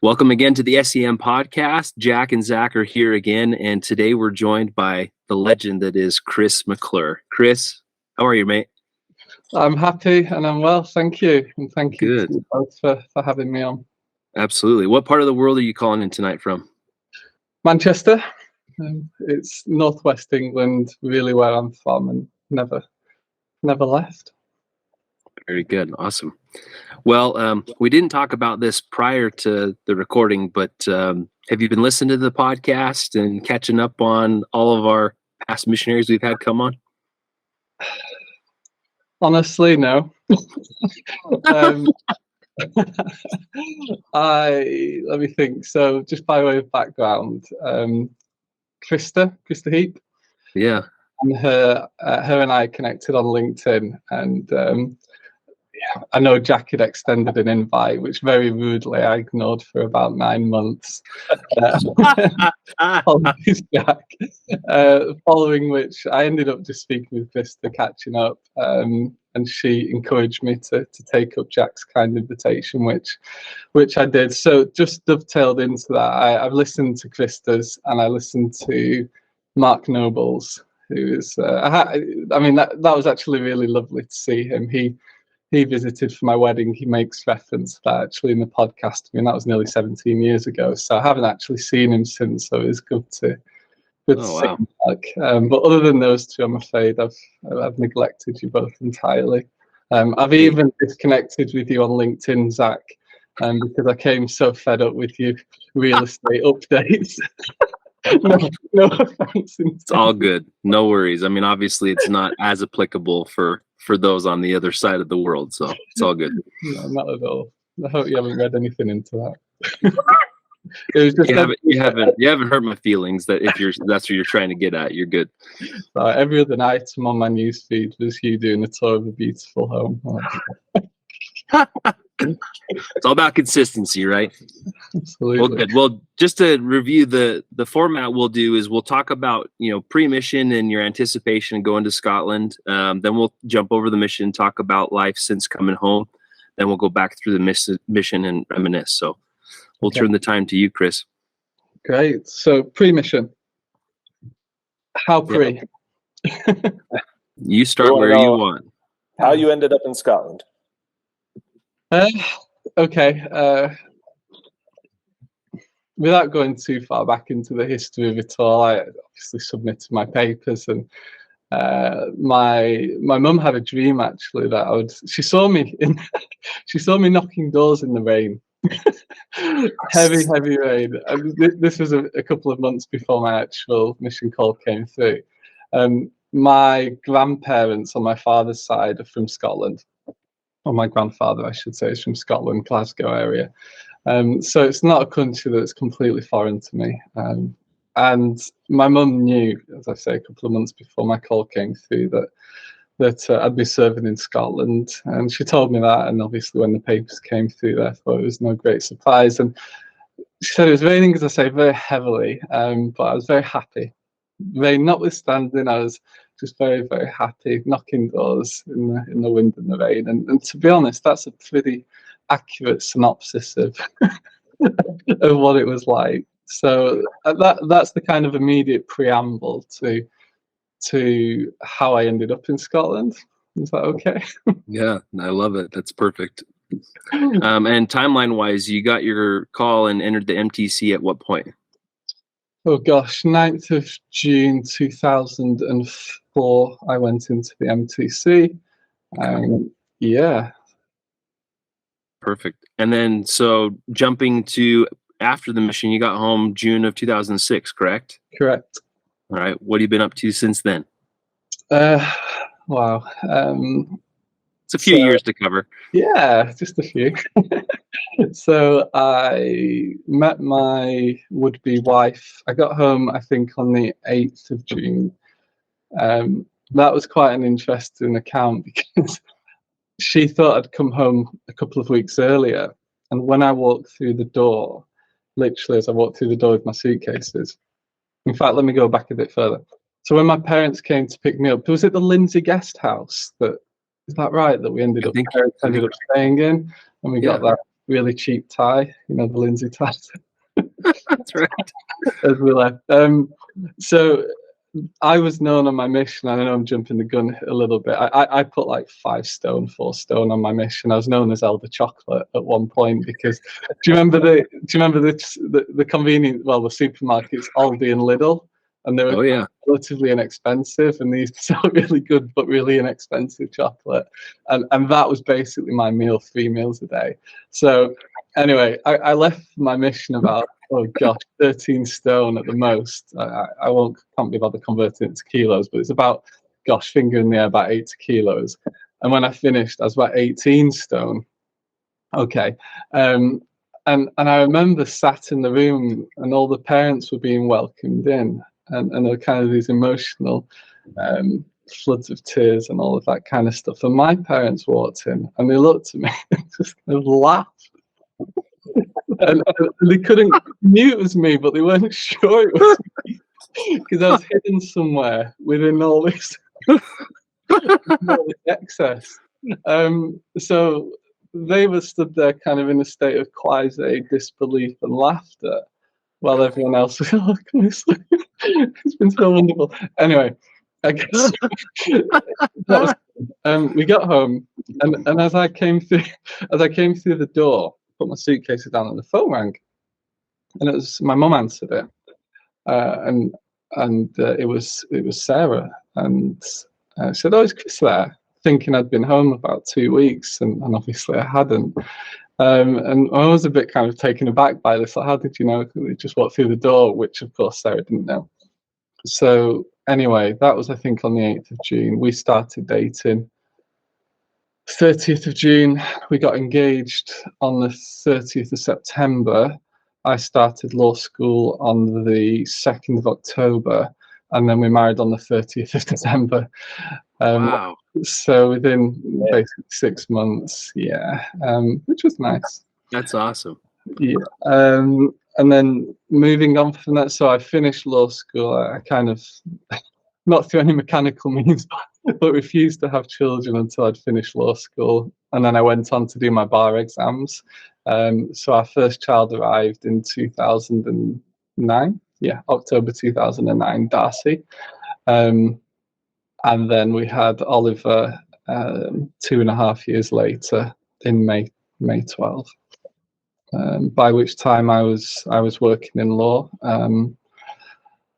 Welcome again to the S.E.M podcast. Jack and Zach are here again, and today we're joined by the legend that is Chris McClure. Chris, how are you, mate? I'm happy and I'm well, thank you. And thank you Good. to you both for having me on. Absolutely. What part of the world are you calling in tonight from? Manchester. It's northwest England, really where I'm from, and never left. Very good. Awesome. Well, we didn't talk about this prior to the recording, but have you been listening to the podcast and catching up on all of our past missionaries we've had come on? Honestly, no. Let me think. So, just by way of background, Krista Heap. Yeah. And her and I connected on LinkedIn, and I know Jack had extended an invite, which very rudely I ignored for about 9 months. Apologies, Jack. Following which, I ended up just speaking with Krista, catching up, and she encouraged me to take up Jack's kind invitation, which I did. So just dovetailed into that. I've listened to Krista's, and I listened to Mark Noble's, who is. That was actually really lovely to see him. He visited for my wedding. He makes reference to that actually in the podcast. I mean, that was nearly 17 years ago, so I haven't actually seen him since. So it's good to see him back. But other than those two, I'm afraid I've neglected you both entirely. I've even disconnected with you on LinkedIn, Zach, because I came so fed up with you real estate updates. No offense. It's all good. No worries. I mean, obviously, it's not as applicable for those on the other side of the world, so it's all good. No, not at all. I hope you haven't read anything into that. It was just you haven't hurt my feelings. That that's what you're trying to get at, you're good. Every other item on my newsfeed was you doing a tour of a beautiful home. It's all about consistency, right? Absolutely. Well, good. Well, just to review the format we'll do is we'll talk about pre-mission and your anticipation going to Scotland. Then we'll jump over the mission, talk about life since coming home. Then we'll go back through the mission and reminisce. So we'll turn the time to you, Chris. Great. So pre-mission. How pre? Yeah. You start where you want. How you ended up in Scotland? Okay. Without going too far back into the history of it all, I obviously submitted my papers, and my mum had a dream actually that she saw me knocking doors in the rain. heavy rain. This was a couple of months before my actual mission call came through. My grandparents on my father's side are from Scotland. Or my grandfather, I should say, is from Scotland, Glasgow area. So it's not a country that's completely foreign to me. And my mum knew, as I say, a couple of months before my call came through that I'd be serving in Scotland. And she told me that, and obviously when the papers came through, therefore it was no great surprise. And she said it was raining, as I say, very heavily, but I was very happy. Rain notwithstanding, I was just very, very happy knocking doors in the wind and the rain. And to be honest, that's a pretty accurate synopsis of what it was like. So that's the kind of immediate preamble to how I ended up in Scotland. Is that okay? Yeah, I love it. That's perfect. And timeline-wise, you got your call and entered the MTC at what point? Oh gosh, 9th of June 2004, I went into the MTC. Yeah. Perfect. And then, so jumping to after the mission, you got home June of 2006, correct? Correct. All right. What have you been up to since then? Wow. It's a few years to cover. Yeah, just a few. So I met my would-be wife. I got home, I think, on the 8th of June. That was quite an interesting account because she thought I'd come home a couple of weeks earlier. And when I walked through the door, literally as I walked through the door with my suitcases, in fact, let me go back a bit further. So when my parents came to pick me up, was it the Lindsay guest house? Is that right? That we ended up staying in, and we got that. really cheap tie, you know, the Lindsay tie. That's right. As we left. So I was known on my mission. I know I'm jumping the gun a little bit. I put like 5 stone, 4 stone on my mission. I was known as Elder Chocolate at one point because do you remember the convenience? Well, the supermarkets, Aldi and Lidl, and they were Oh yeah. relatively inexpensive, and they used to sell really good but really inexpensive chocolate. And that was basically my meal, 3 meals a day. So anyway, I left my mission about, oh gosh, 13 stone at the most. I can't be bothered converting it to kilos, but it's about, gosh, finger in the air, about 80 kilos. And when I finished, I was about 18 stone. Okay. And I remember sat in the room and all the parents were being welcomed in, and there were kind of these emotional floods of tears and all of that kind of stuff. And my parents walked in and they looked at me and just laughed. And they couldn't knew it was me, but they weren't sure it was me because I was hidden somewhere within all this, excess. So they were stood there kind of in a state of quasi disbelief and laughter while everyone else was, oh, it's been so wonderful. Anyway, I guess that was, we got home, and as I came through the door, put my suitcases down, and the phone rang, and it was my mum answered it, and it was Sarah, and I said, "Oh, is Chris there?" Thinking I'd been home about 2 weeks, and obviously I hadn't. And I was a bit kind of taken aback by this. Like, how did you know? They just walked through the door, which of course Sarah didn't know. So anyway, that was, I think, on the 8th of June. We started dating. 30th of June, we got engaged. On the 30th of September, I started law school on the 2nd of October, and then we married on the 30th of December. Wow. So within basically 6 months, yeah, which was nice. That's awesome. Yeah. And then moving on from that, so I finished law school. I kind of, not through any mechanical means, but refused to have children until I'd finished law school. And then I went on to do my bar exams. So our first child arrived in 2009. Yeah, October 2009, Darcy. And then we had Oliver 2.5 years later in May 12. By which time I was working in law.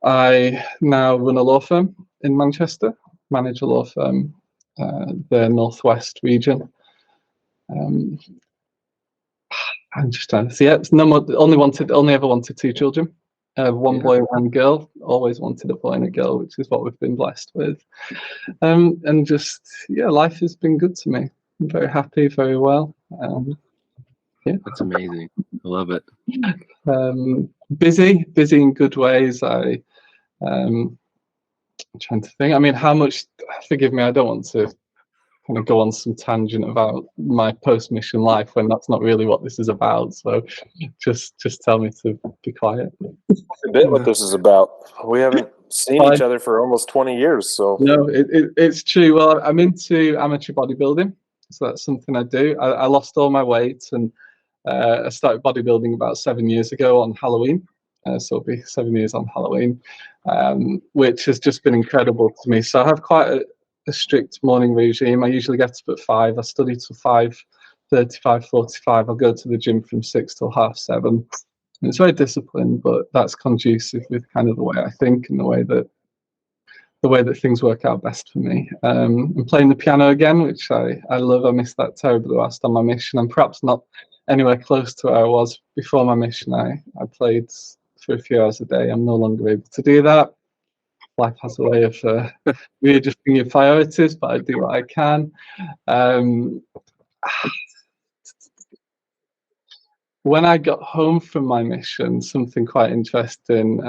I now run a law firm in Manchester, manage a law firm, the Northwest region. I'm just trying to see. Yeah, only ever wanted 2 children. One boy, one girl. Always wanted a boy and a girl, which is what we've been blessed with. And just, yeah, life has been good to me. I'm very happy, very well. Yeah, that's amazing. I love it. Busy in good ways. I'm trying to think. I mean, how much? Forgive me, I don't want to kind of go on some tangent about my post-mission life when that's not really what this is about. So, just tell me to be quiet. A bit what this is about. We haven't seen each other for almost 20 years. So no, it's true. Well, I'm into amateur bodybuilding, so that's something I do. I lost all my weight, and I started bodybuilding about 7 years ago on Halloween. So it'll be 7 years on Halloween, which has just been incredible to me. So I have quite a strict morning regime. I usually get up at 5. I study till 5:30, 5:45. I'll go to the gym from 6 till 7:30. And it's very disciplined, but that's conducive with kind of the way I think and the way that things work out best for me. I'm playing the piano again, which I love. I missed that terribly whilst on my mission. I'm perhaps not anywhere close to where I was before my mission. I played for a few hours a day. I'm no longer able to do that. Life has a way of readjusting your priorities, but I do what I can. When I got home from my mission, something quite interesting.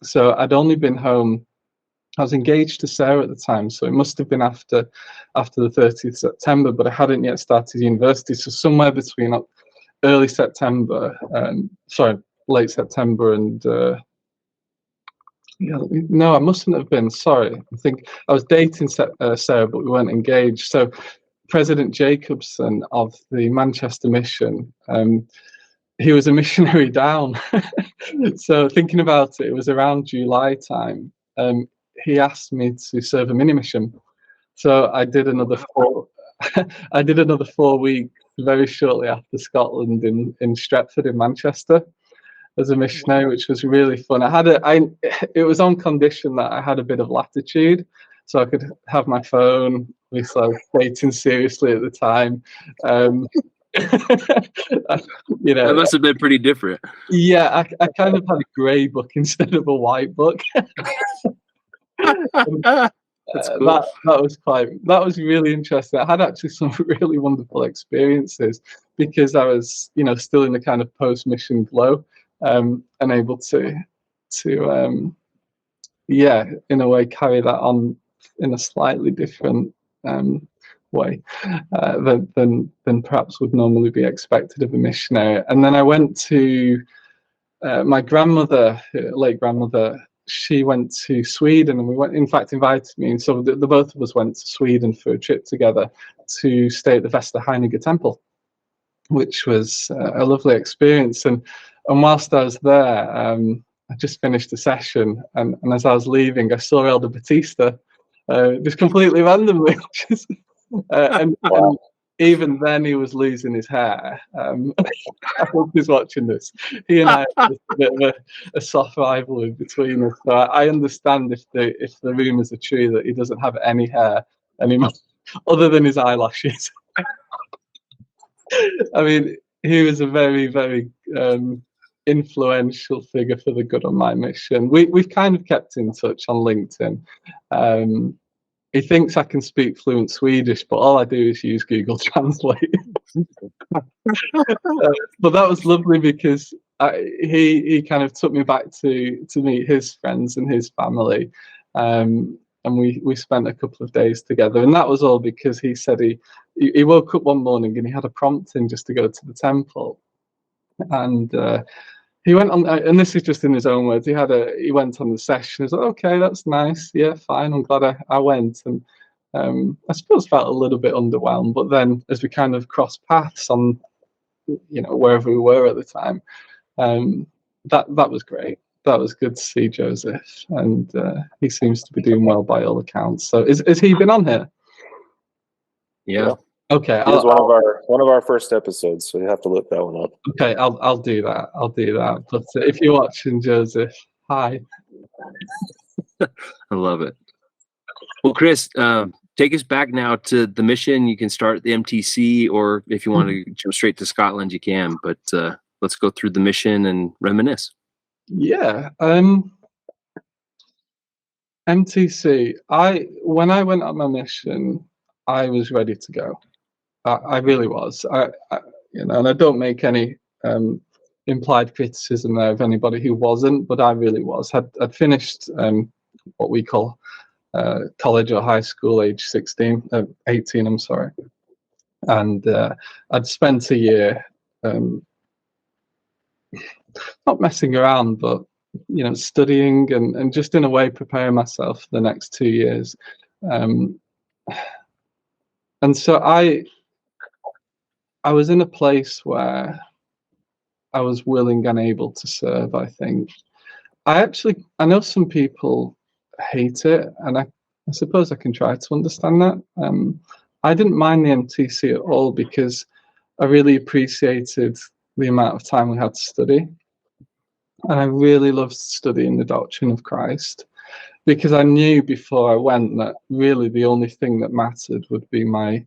So I'd only been home. I was engaged to Sarah at the time, so it must have been after the 30th of September, but I hadn't yet started university. So somewhere between late September and no, I mustn't have been. Sorry, I think I was dating Sarah, but we weren't engaged. So President Jacobson of the Manchester Mission, he was a missionary down. So thinking about it, it was around July time. He asked me to serve a mini mission. So I did another 4. I did another 4 weeks very shortly after Scotland in Stretford in Manchester as a missionary, which was really fun. It was on condition that I had a bit of latitude, so I could have my phone. Obviously, I was dating seriously at the time. That must have been pretty different. Yeah, I kind of had a grey book instead of a white book. That's cool. That was really interesting. I had actually some really wonderful experiences because I was, still in the kind of post-mission glow, and able to in a way carry that on in a slightly different way than perhaps would normally be expected of a missionary. And then I went to my grandmother, late grandmother. She went to Sweden, and we went. In fact, invited me, and so the both of us went to Sweden for a trip together to stay at the Vesterheinige Temple, which was a lovely experience. And whilst I was there, I just finished a session, and as I was leaving, I saw Elder Batista, just completely randomly. And even then, he was losing his hair. I hope he's watching this. He and I had a bit of a soft rivalry between us. So I understand if the rumours are true that he doesn't have any hair anymore, other than his eyelashes. I mean, he was a very, very influential figure for the good on my mission. We've kind of kept in touch on LinkedIn. He thinks I can speak fluent Swedish, but all I do is use Google Translate. But that was lovely because he kind of took me back to meet his friends and his family. And we spent a couple of days together, and that was all because he said he woke up one morning and he had a prompting just to go to the temple, and he went on, and this is just in his own words. He went on the session. He's like, okay, that's nice, yeah, fine. I'm glad I went, and I suppose felt a little bit underwhelmed. But then, as we kind of crossed paths on, wherever we were at the time, that was great. That was good to see Joseph, and he seems to be doing well by all accounts. So, has he been on here? Yeah. Okay. It was one of our first episodes, so you have to look that one up. Okay, I'll do that. I'll do that. But if you're watching, Joseph, hi. I love it. Well, Chris, take us back now to the mission. You can start the MTC, or if you want to jump straight to Scotland, you can. But let's go through the mission and reminisce. Yeah. MTC. When I went on my mission, I was ready to go. I really was. And I don't make any implied criticism there of anybody who wasn't, but I really was. I'd finished what we call college or high school, age 18. I'm sorry, and I'd spent a year not messing around, but studying and just in a way preparing myself for the next 2 years. And so I was in a place where I was willing and able to serve, I think. I know some people hate it, and I suppose I can try to understand that. I didn't mind the MTC at all because I really appreciated the amount of time we had to study. And I really loved studying the doctrine of Christ, because I knew before I went that really the only thing that mattered would be my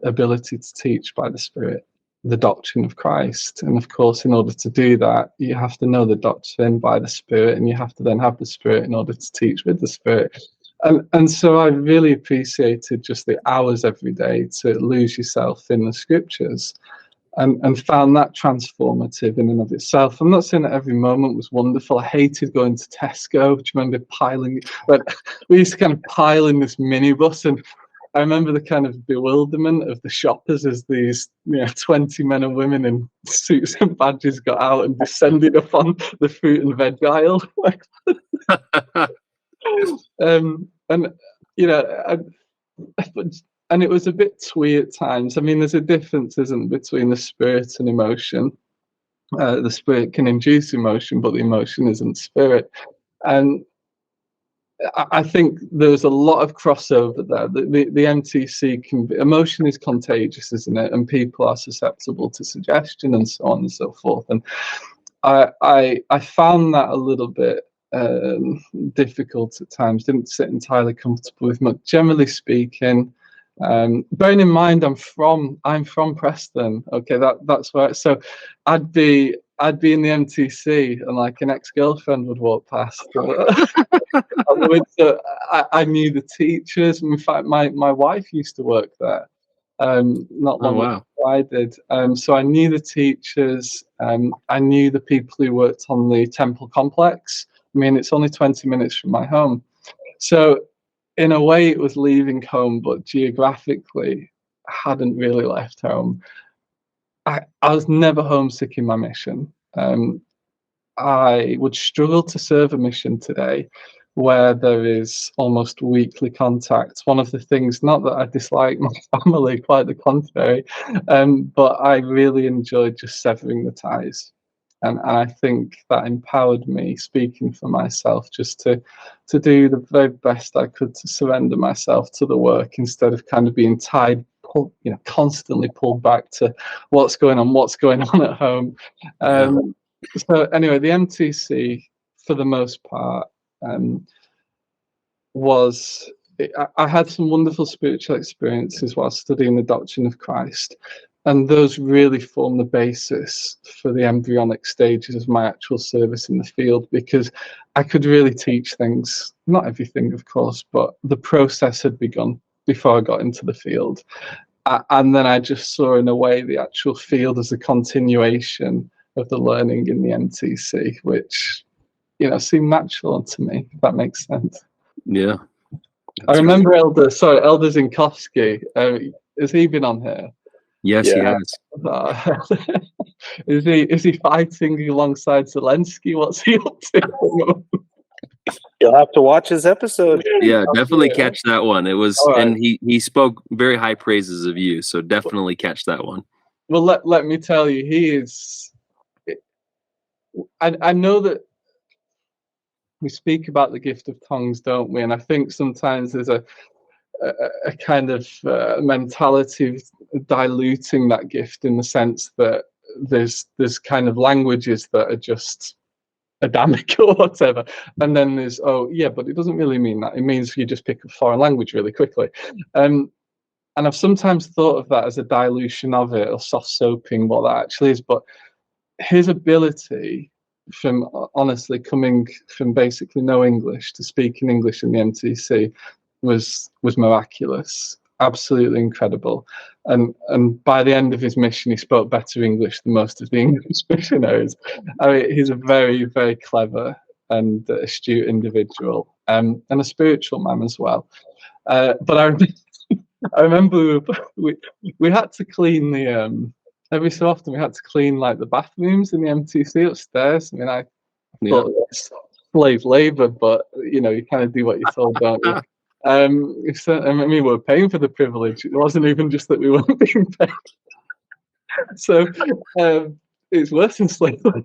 ability to teach by the Spirit the doctrine of Christ. And of course, in order to do that, you have to know the doctrine by the Spirit, and you have to then have the Spirit in order to teach with the Spirit. And so I really appreciated just the hours every day to lose yourself in the scriptures, and found that transformative in and of itself. I'm not saying that every moment was wonderful. I hated going to Tesco. Do you remember piling? But we used to kind of pile in this minibus, and I remember the kind of bewilderment of the shoppers as these 20 men and women in suits and badges got out and descended upon the fruit and veg aisle. and it was a bit twee at times. I mean, there's a difference, isn't there, between the spirit and emotion. The spirit can induce emotion, but the emotion isn't spirit. And I think there's a lot of crossover there. The MTC can be, emotion is contagious, isn't it? And people are susceptible to suggestion and so on and so forth. And I found that a little bit difficult at times. Didn't sit entirely comfortable with much. Generally speaking, bearing in mind I'm from Preston. Okay, that's right. So I'd be in the MTC and like an ex-girlfriend would walk past. I knew the teachers. In fact, my wife used to work there. Not long ago I did. So I knew the teachers. I knew the people who worked on the temple complex. I mean, it's only 20 minutes from my home. So in a way, it was leaving home, but geographically, I hadn't really left home. I was never homesick in my mission. I would struggle to serve a mission today where there is almost weekly contact. One of the things, not that I dislike my family, quite the contrary, but I really enjoyed just severing the ties. And I think that empowered me, speaking for myself, just to do the very best I could to surrender myself to the work instead of kind of being tied, constantly pulled back to what's going on at home. So anyway, the MTC, for the most part, I had some wonderful spiritual experiences while studying the doctrine of Christ. And those really form the basis for the embryonic stages of my actual service in the field, because I could really teach things, not everything, of course, but the process had begun before I got into the field. And then I just saw, in a way, the actual field as a continuation of the learning in the MTC, which, seemed natural to me, if that makes sense. Yeah. I remember Elder Zinkowski. Has he been on here? Yes, Yeah. he has. Is he fighting alongside Zelensky? What's he up to? You'll have to watch his episode. Yeah, definitely catch that one. It was, right. And he spoke very high praises of you, so definitely catch that one. Well, let me tell you, he is. I know that we speak about the gift of tongues, don't we? And I think sometimes there's a kind of mentality of diluting that gift, in the sense that there's kind of languages that are just Adamic or whatever, and then there's but it doesn't really mean that. It means you just pick a foreign language really quickly, and I've sometimes thought of that as a dilution of it, or soft soaping what that actually is. But his ability, from honestly coming from basically no English to speaking English in the MTC, was miraculous, absolutely incredible. And by the end of his mission, he spoke better English than most of the English missionaries. I mean, he's a very, very clever and astute individual, and a spiritual man as well. But I remember we had to clean the every so often we had to clean like the bathrooms in the MTC upstairs. I mean, I thought it was slave labor, but you kind of do what you're told, don't you? I mean, we were paying for the privilege. It wasn't even just that we weren't being paid. So it's worse than slavery.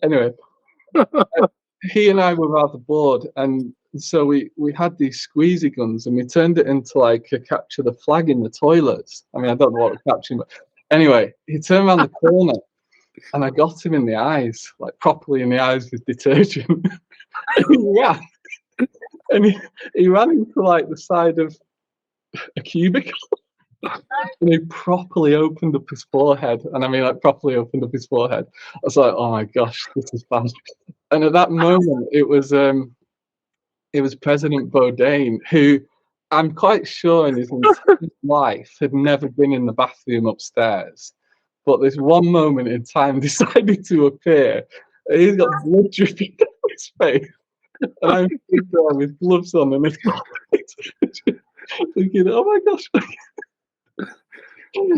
Anyway, he and I were rather bored, and so we had these squeezy guns, and we turned it into like a capture the flag in the toilets. I mean, I don't know what we're capturing, but anyway, he turned around the corner, and I got him in the eyes, like properly in the eyes with detergent. Yeah. And he ran into like the side of a cubicle, and he properly opened up his forehead. And I mean, like properly opened up his forehead. I was like, oh my gosh, this is bad. And at that moment, it was President Bourdain, who I'm quite sure in his entire life had never been in the bathroom upstairs. But this one moment in time decided to appear. And he's got blood dripping down his face. And I'm sitting there with gloves on and thinking, oh my gosh.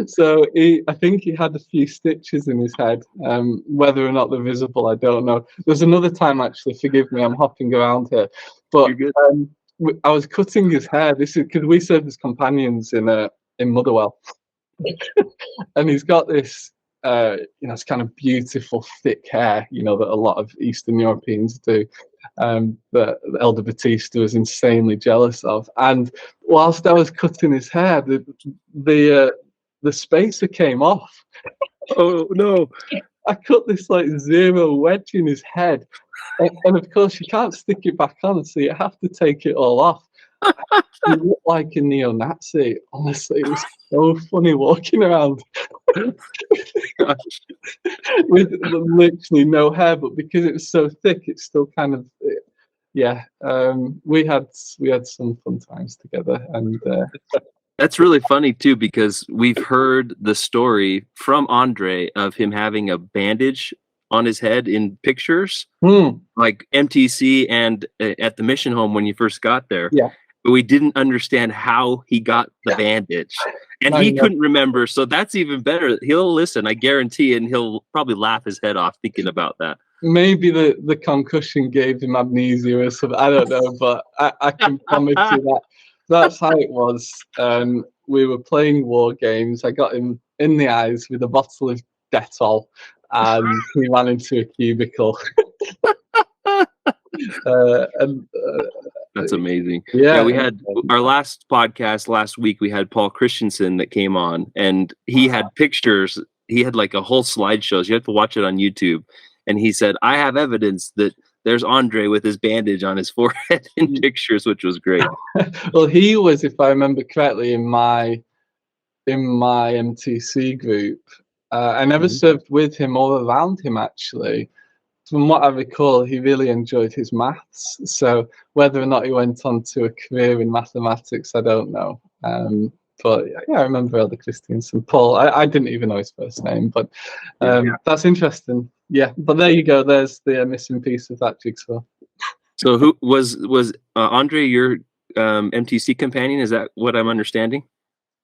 So I think he had a few stitches in his head. Whether or not they're visible, I don't know. There's another time, actually, forgive me, I'm hopping around here. But I was cutting his hair. This is because we served as companions in Motherwell, and he's got this, it's kind of beautiful thick hair, that a lot of Eastern Europeans do, that Elder Batista was insanely jealous of. And whilst I was cutting his hair, the spacer came off. Oh no! I cut this like zero wedge in his head, and of course you can't stick it back on, so you have to take it all off. You look like a neo-Nazi. Honestly, it was so funny walking around with literally no hair, but because it was so thick, it's still kind of, yeah. We had some fun times together, and that's really funny too, because we've heard the story from Andre of him having a bandage on his head in pictures, like MTC and at the mission home when you first got there. Yeah. But we didn't understand how he got the bandage, and he couldn't remember. So that's even better. He'll listen, I guarantee, and he'll probably laugh his head off thinking about that. Maybe the concussion gave him amnesia or something. I don't know, but I can promise you that that's how it was. We were playing war games. I got him in the eyes with a bottle of Dettol, and he ran into a cubicle. That's amazing. Yeah, we had our last podcast last week. We had Paul Christensen that came on, and he had pictures. He had like a whole slideshow. So you have to watch it on YouTube. And he said, "I have evidence that there's Andre with his bandage on his forehead in pictures," which was great. Well, he was, if I remember correctly, in my MTC group. I never served with him or around him, actually. From what I recall, he really enjoyed his maths. So whether or not he went on to a career in mathematics, I don't know. But yeah, I remember Elder Christensen. Paul, I didn't even know his first name, but that's interesting. Yeah, but there you go. There's the missing piece of that jigsaw. So who was Andre your MTC companion? Is that what I'm understanding?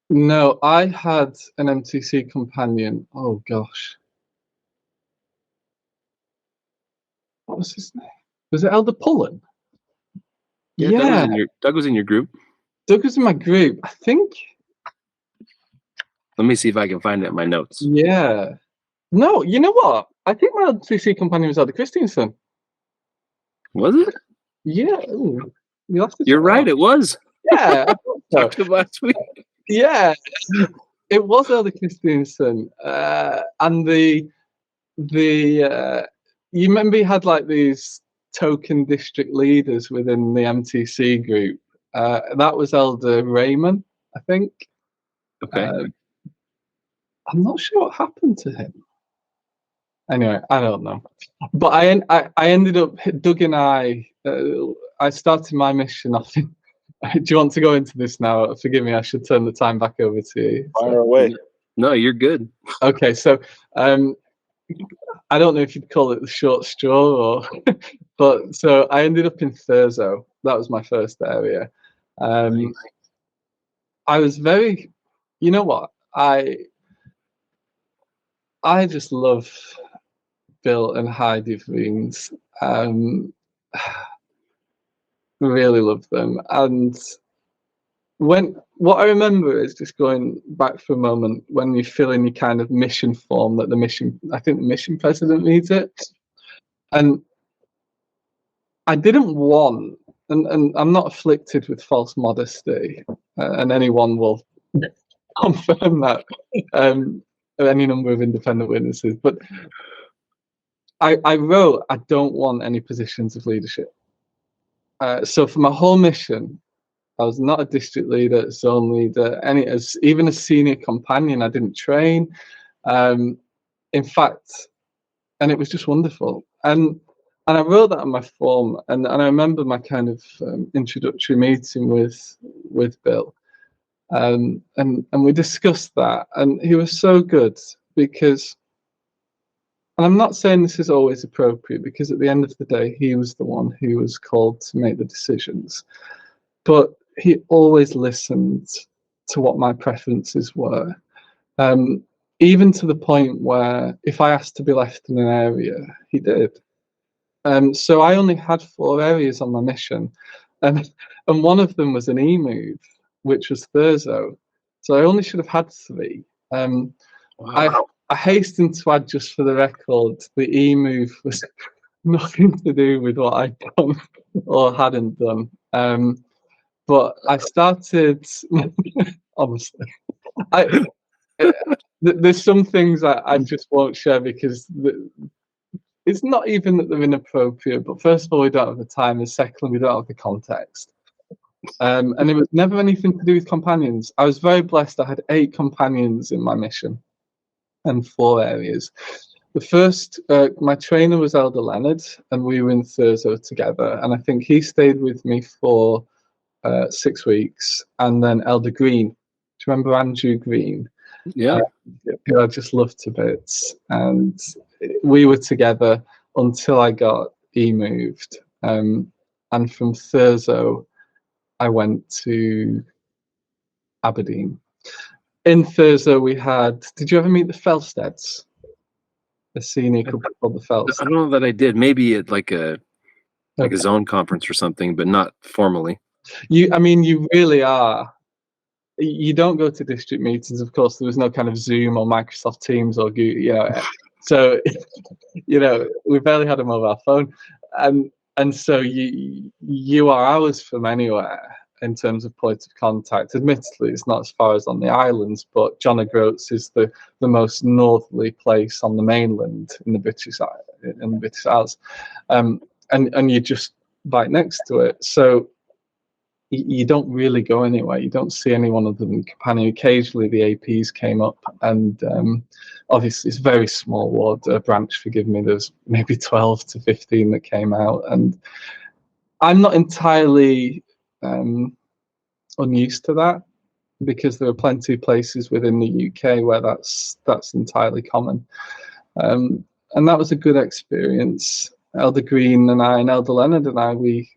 No, I had an MTC companion. Oh gosh. What was his name? Was it Elder Pullen? Yeah. Doug was in your group. Doug was in my group, I think. Let me see if I can find it in my notes. Yeah. No, you know what? I think my MTC companion was Elder Christensen. Was it? Yeah. Ooh, you're right, it was. Yeah. I talked about last week. Yeah. It was Elder Christensen. And the you remember he had like these token district leaders within the MTC group. That was Elder Raymond, I think. Okay. I'm not sure what happened to him. Anyway, I don't know. But I ended up, Doug and I started my mission off. Do you want to go into this now? Forgive me, I should turn the time back over to you. Fire away. No, you're good. Okay, so I don't know if you'd call it the short straw, but so I ended up in Thurso. That was my first area. I was very, you know what? I just love Bill and Heidi Vreens. Really love them. And what I remember is just going back for a moment when you fill in your kind of mission form that I think the mission president needs it. And I didn't want, and I'm not afflicted with false modesty, and anyone will confirm that, any number of independent witnesses, but I wrote, I don't want any positions of leadership. So for my whole mission, I was not a district leader, zone leader, even a senior companion. I didn't train. In fact, and it was just wonderful. And I wrote that on my form, and I remember my kind of introductory meeting with Bill, and we discussed that, and he was so good because, and I'm not saying this is always appropriate because at the end of the day, he was the one who was called to make the decisions, but he always listened to what my preferences were, even to the point where if I asked to be left in an area, he did. So I only had 4 areas on my mission, and one of them was an E-move, which was Thurzo. So I only should have had 3. Wow. I hasten to add, just for the record, the E-move was nothing to do with what I'd done or hadn't done. But I started, honestly, there's some things I just won't share because it's not even that they're inappropriate, but first of all, we don't have the time, and secondly, we don't have the context. And it was never anything to do with companions. I was very blessed. I had 8 companions in my mission and 4 areas. The first, my trainer was Elder Leonard, and we were in Thurzo together. And I think he stayed with me for 6 weeks. And then Elder Green, do you remember Andrew Green? Yeah. Who I just loved to bits. And we were together until I got E-moved. And from Thurzo, I went to Aberdeen. In Thurzo, we had. Did you ever meet the Felsteads? A senior couple called the Felsteads. I don't know that I did. Maybe at like a zone conference or something, but not formally. I mean, you really are. You don't go to district meetings, of course. There was no kind of Zoom or Microsoft Teams or Google, you know. So, you know, we barely had a mobile phone, and so you are hours from anywhere in terms of point of contact. Admittedly, it's not as far as on the islands, but John O'Groats is the most northerly place on the mainland in the British Isles, and you're just right next to it. So you don't really go anywhere. You don't see anyone other than companion. Occasionally the APs came up, and obviously it's a very small ward branch, forgive me, there's maybe 12 to 15 that came out, and I'm not entirely unused to that, because there are plenty of places within the UK where that's entirely common, and that was a good experience. Elder Green and I and Elder Leonard and I, we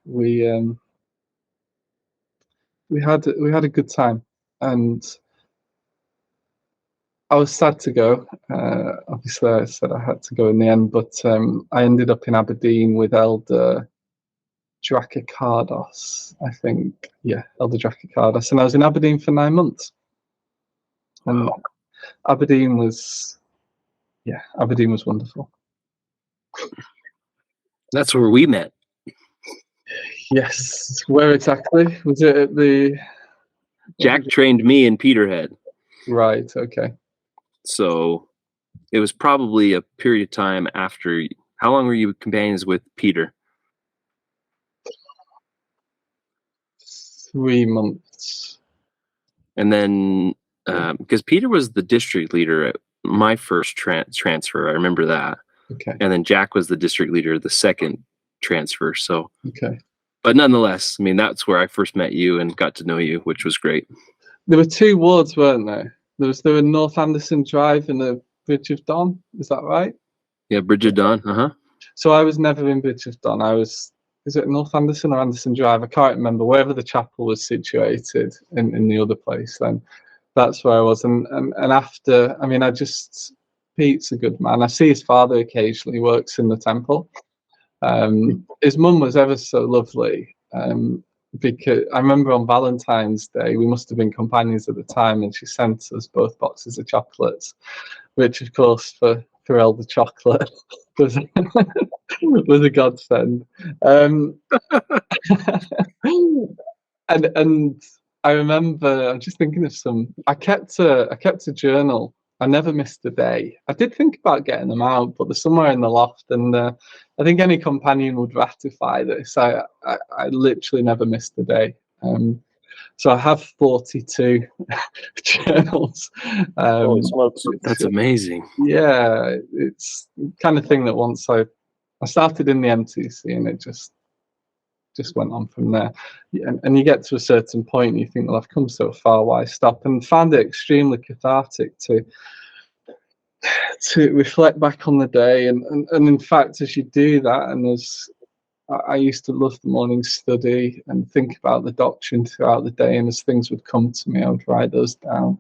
had a good time, and I was sad to go. Obviously, I said I had to go in the end, but I ended up in Aberdeen with Elder Dracacardos, I think. Yeah, Elder Dracacardos, and I was in Aberdeen for 9 months. And Aberdeen was wonderful. That's where we met. Yes, where exactly? Was it at the... Jack trained me in Peterhead. Right, okay. So it was probably a period of time after. How long were you companions with Peter? 3 months. And then, because Peter was the district leader at my first transfer, I remember that. Okay. And then Jack was the district leader the second transfer. So, okay. But nonetheless, I mean, that's where I first met you and got to know you, which was great. There were 2 wards, weren't there? There were North Anderson Drive and the Bridge of Don. Is that right? Yeah, Bridge of Don. So I was never in Bridge of Don. Is it North Anderson or Anderson Drive? I can't remember. Wherever the chapel was situated in the other place, then that's where I was. And after, I mean, Pete's a good man. I see his father occasionally, works in the temple. His mum was ever so lovely, because I remember on Valentine's Day, we must have been companions at the time, and she sent us both boxes of chocolates, which of course for Elder Chocolate was a godsend. And I remember, I'm just thinking of some. I kept a journal. I never missed a day. I did think about getting them out, but they're somewhere in the loft, and I think any companion would ratify this. I literally never missed a day. So I have 42 journals. Holy smokes. That's amazing. Yeah, it's the kind of thing that once I started in the MTC, and it just went on from there. And you get to a certain point and you think, well, I've come so far, why stop? And found it extremely cathartic to reflect back on the day. And in fact, as you do that, and I used to love the morning study and think about the doctrine throughout the day, and as things would come to me, I would write those down,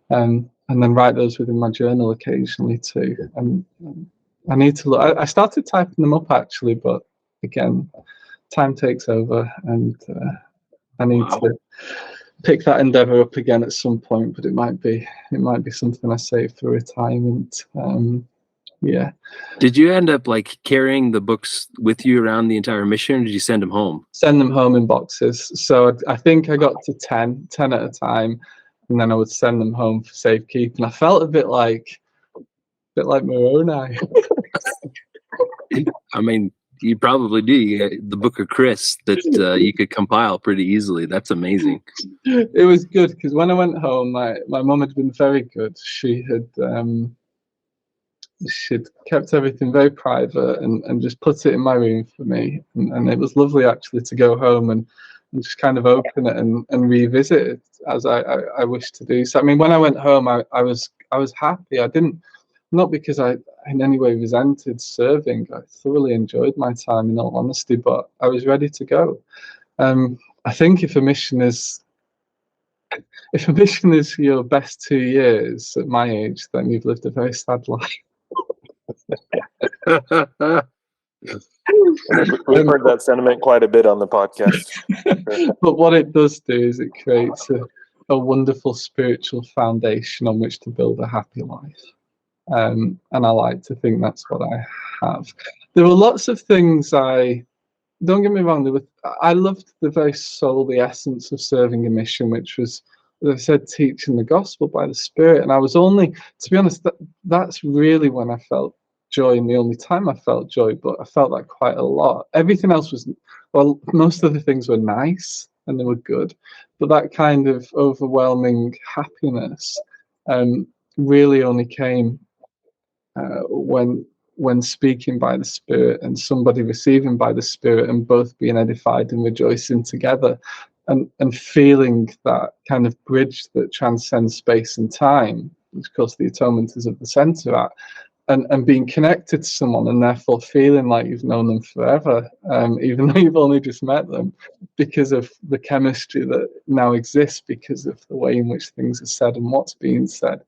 and then write those within my journal occasionally too. And I need to look. I started typing them up actually, but again, time takes over, and I need to pick that endeavour up again at some point. But it might be something I save for retirement. Yeah. Did you end up like carrying the books with you around the entire mission, or did you send them home? Send them home in boxes. So I think I got to 10 at a time, and then I would send them home for safekeeping. I felt a bit like Moroni. I mean, you probably do. You got the Book of Chris that you could compile pretty easily. That's amazing. It was good because when I went home, my mum had been very good. She'd kept everything very private and just put it in my room for me. And it was lovely actually to go home and just kind of open it and revisit it as I wish to do. So I mean, when I went home, I was happy. I didn't, not because I in any way resented serving. I thoroughly enjoyed my time, in all honesty, but I was ready to go. I think if a mission is your best 2 years at my age, then you've lived a very sad life. We've heard that sentiment quite a bit on the podcast. But what it does do is it creates a wonderful spiritual foundation on which to build a happy life. And I like to think that's what I have. There were lots of things don't get me wrong, I loved the very soul, the essence of serving a mission, which was, as I said, teaching the gospel by the Spirit. And I was only, to be honest, that's really when I felt joy, and the only time I felt joy, but I felt that quite a lot. Everything else was, well, most of the things were nice and they were good, but that kind of overwhelming happiness really only came when speaking by the Spirit and somebody receiving by the Spirit and both being edified and rejoicing together, and feeling that kind of bridge that transcends space and time, which of course the atonement is at the centre at, and being connected to someone and therefore feeling like you've known them forever, even though you've only just met them, because of the chemistry that now exists, because of the way in which things are said and what's being said.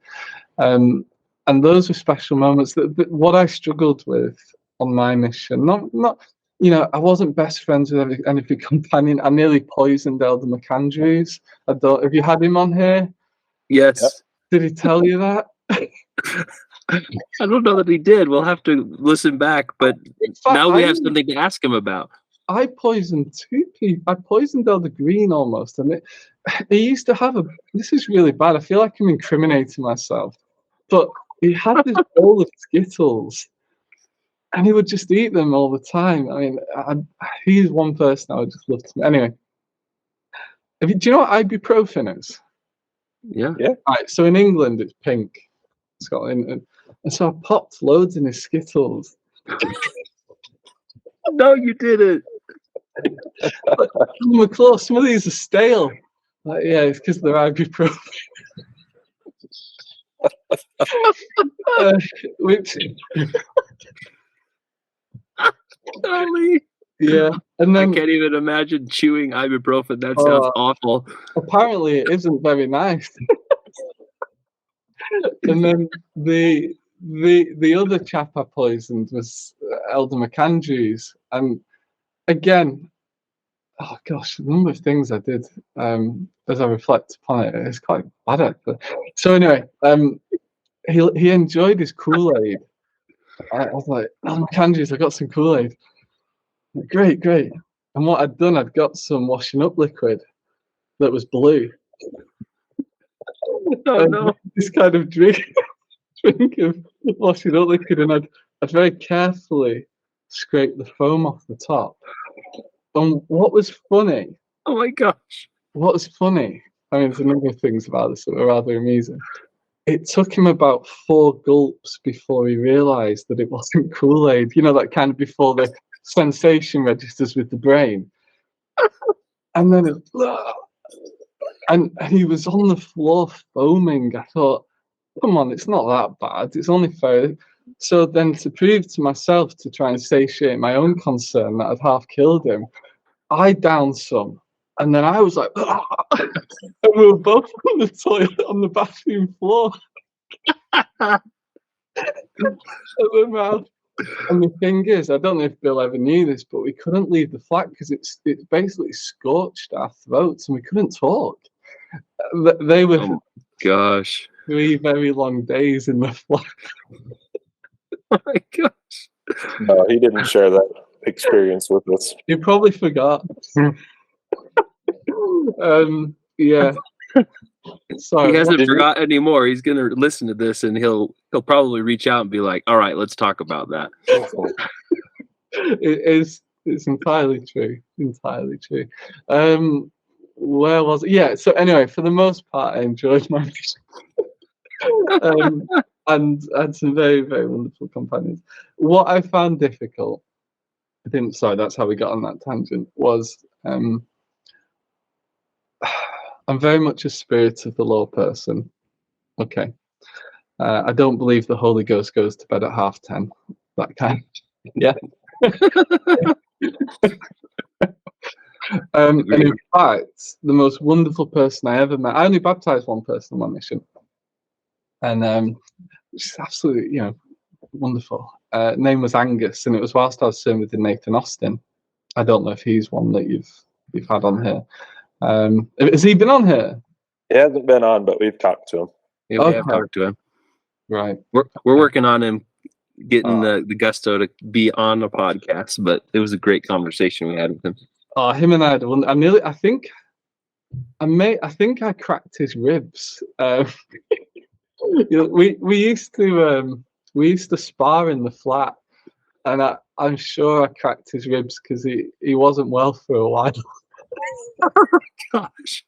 And those were special moments. That what I struggled with on my mission, not I wasn't best friends with every companion. I nearly poisoned Elder McAndrews. Have you had him on here? Yes. Yep. Did he tell you that? I don't know that he did. We'll have to listen back, but now we have something to ask him about. I poisoned 2 people. I poisoned Elder Green almost, and he used to have this is really bad. I feel like I'm incriminating myself, but he had this bowl of Skittles, and he would just eat them all the time. I mean, he's one person I would just love to. Anyway, do you know what ibuprofen is? Yeah. Right. So in England, it's pink. Scotland, and so I popped loads in his Skittles. No, you didn't. McClure, some of these are stale. Like, yeah, it's because they're ibuprofen. Which, Golly. yeah, and then I can't even imagine chewing ibuprofen. That sounds awful. Apparently, it isn't very nice. And then the other chap I poisoned was Elder McAndrews, and again, oh gosh, the number of things I did as I reflect upon it is quite bad actually. So anyway, he enjoyed his Kool-Aid. I was like, Elder McAndrews, I got some Kool-Aid. Great. And what I'd done, I'd got some washing up liquid that was blue. Oh no! This kind of drink of washing up liquid, and I'd very carefully scrape the foam off the top. And what was funny? Oh my gosh! What was funny? I mean, there's a number of things about this that were rather amusing. It took him about 4 gulps before he realised that it wasn't Kool-Aid. You know, that kind of before the sensation registers with the brain. And then and he was on the floor foaming. I thought, come on, it's not that bad. It's only fair. So then to prove to myself, to try and satiate my own concern that I'd half killed him, I downed some. And then I was like, and we were both on the toilet, on the bathroom floor. And then And the thing is, I don't know if Bill ever knew this, but we couldn't leave the flat because it's basically scorched our throats and we couldn't talk. They were Oh gosh. 3 very long days in the flat. Oh my gosh. No, he didn't share that experience with us. You probably forgot. Yeah. Sorry. He hasn't Did you- forgotten anymore. He's gonna listen to this and he'll probably reach out and be like, all right, let's talk about that. It's entirely true. Entirely true. Where was it? Yeah, so anyway, for the most part I enjoyed my mission. And had some very, very wonderful companions. What I found difficult, that's how we got on that tangent, was I'm very much a spirit of the law person. Okay. I don't believe the Holy Ghost goes to bed at 10:30. That kind. Yeah. And in fact, the most wonderful person I ever met, I only baptized one person on my mission. And she's absolutely, wonderful. Name was Angus, and it was whilst I was serving with Nathan Austin. I don't know if he's one that you've had on here. Has he been on here? He hasn't been on, but we've talked to him. Yeah, we have talked to him. Right. We're working on him getting the gusto to be on the podcast, but it was a great conversation we had with him. Oh, him and I had one. I think I cracked his ribs. We used to spar in the flat, and I'm sure I cracked his ribs because he wasn't well for a while. Gosh.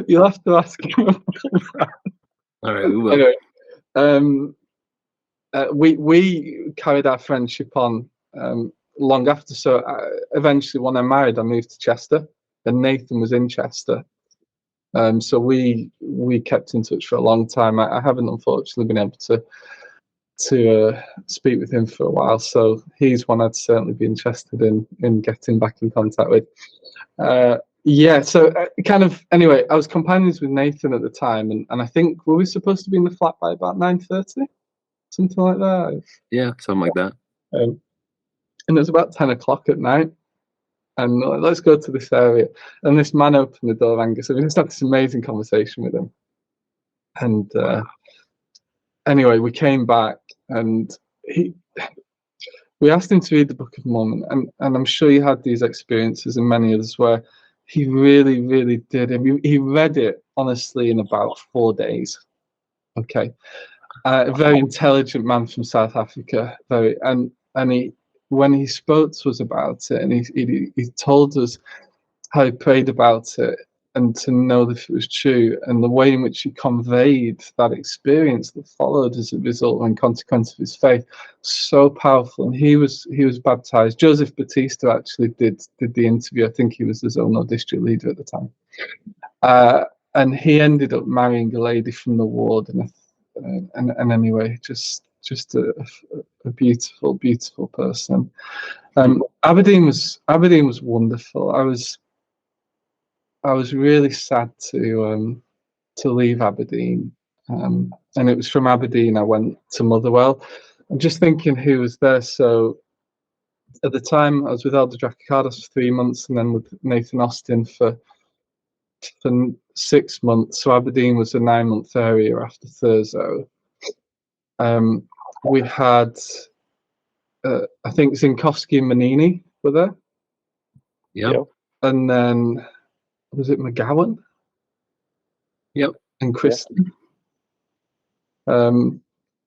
You'll have to ask him. All right, we will. Anyway, we carried our friendship on long after. So eventually, when I married, I moved to Chester, and Nathan was in Chester. So we kept in touch for a long time. I haven't unfortunately been able to speak with him for a while. So he's one I'd certainly be interested in getting back in contact with. So anyway, I was companions with Nathan at the time, and I think were we supposed to be in the flat by about 9:30, something like that. Yeah, something like that. And it was about 10 o'clock at night, and let's go to this area. And this man opened the door, Angus. So we just had this amazing conversation with him. And anyway, we came back, and we asked him to read the Book of Mormon, and I'm sure you had these experiences and many others where he really, really did. He read it honestly in about 4 days. Okay, a very intelligent man from South Africa. When he spoke to us about it, and he told us how he prayed about it, and to know that it was true, and the way in which he conveyed that experience that followed as a result and consequence of his faith, so powerful. And he was baptized. Joseph Batista actually did the interview. I think he was the zonal district leader at the time, and he ended up marrying a lady from the ward. And anyway, just a beautiful, beautiful person. Aberdeen was wonderful. I was really sad to leave Aberdeen, and it was from Aberdeen I went to Motherwell. I'm just thinking who was there. So at the time I was with Elder Dracocardos for 3 months, and then with Nathan Austin for 6 months. So Aberdeen was a 9-month area after Thurso. We had I think Zinkowski and Manini were there. Yep. And then was it McGowan? Yep. And Kristen.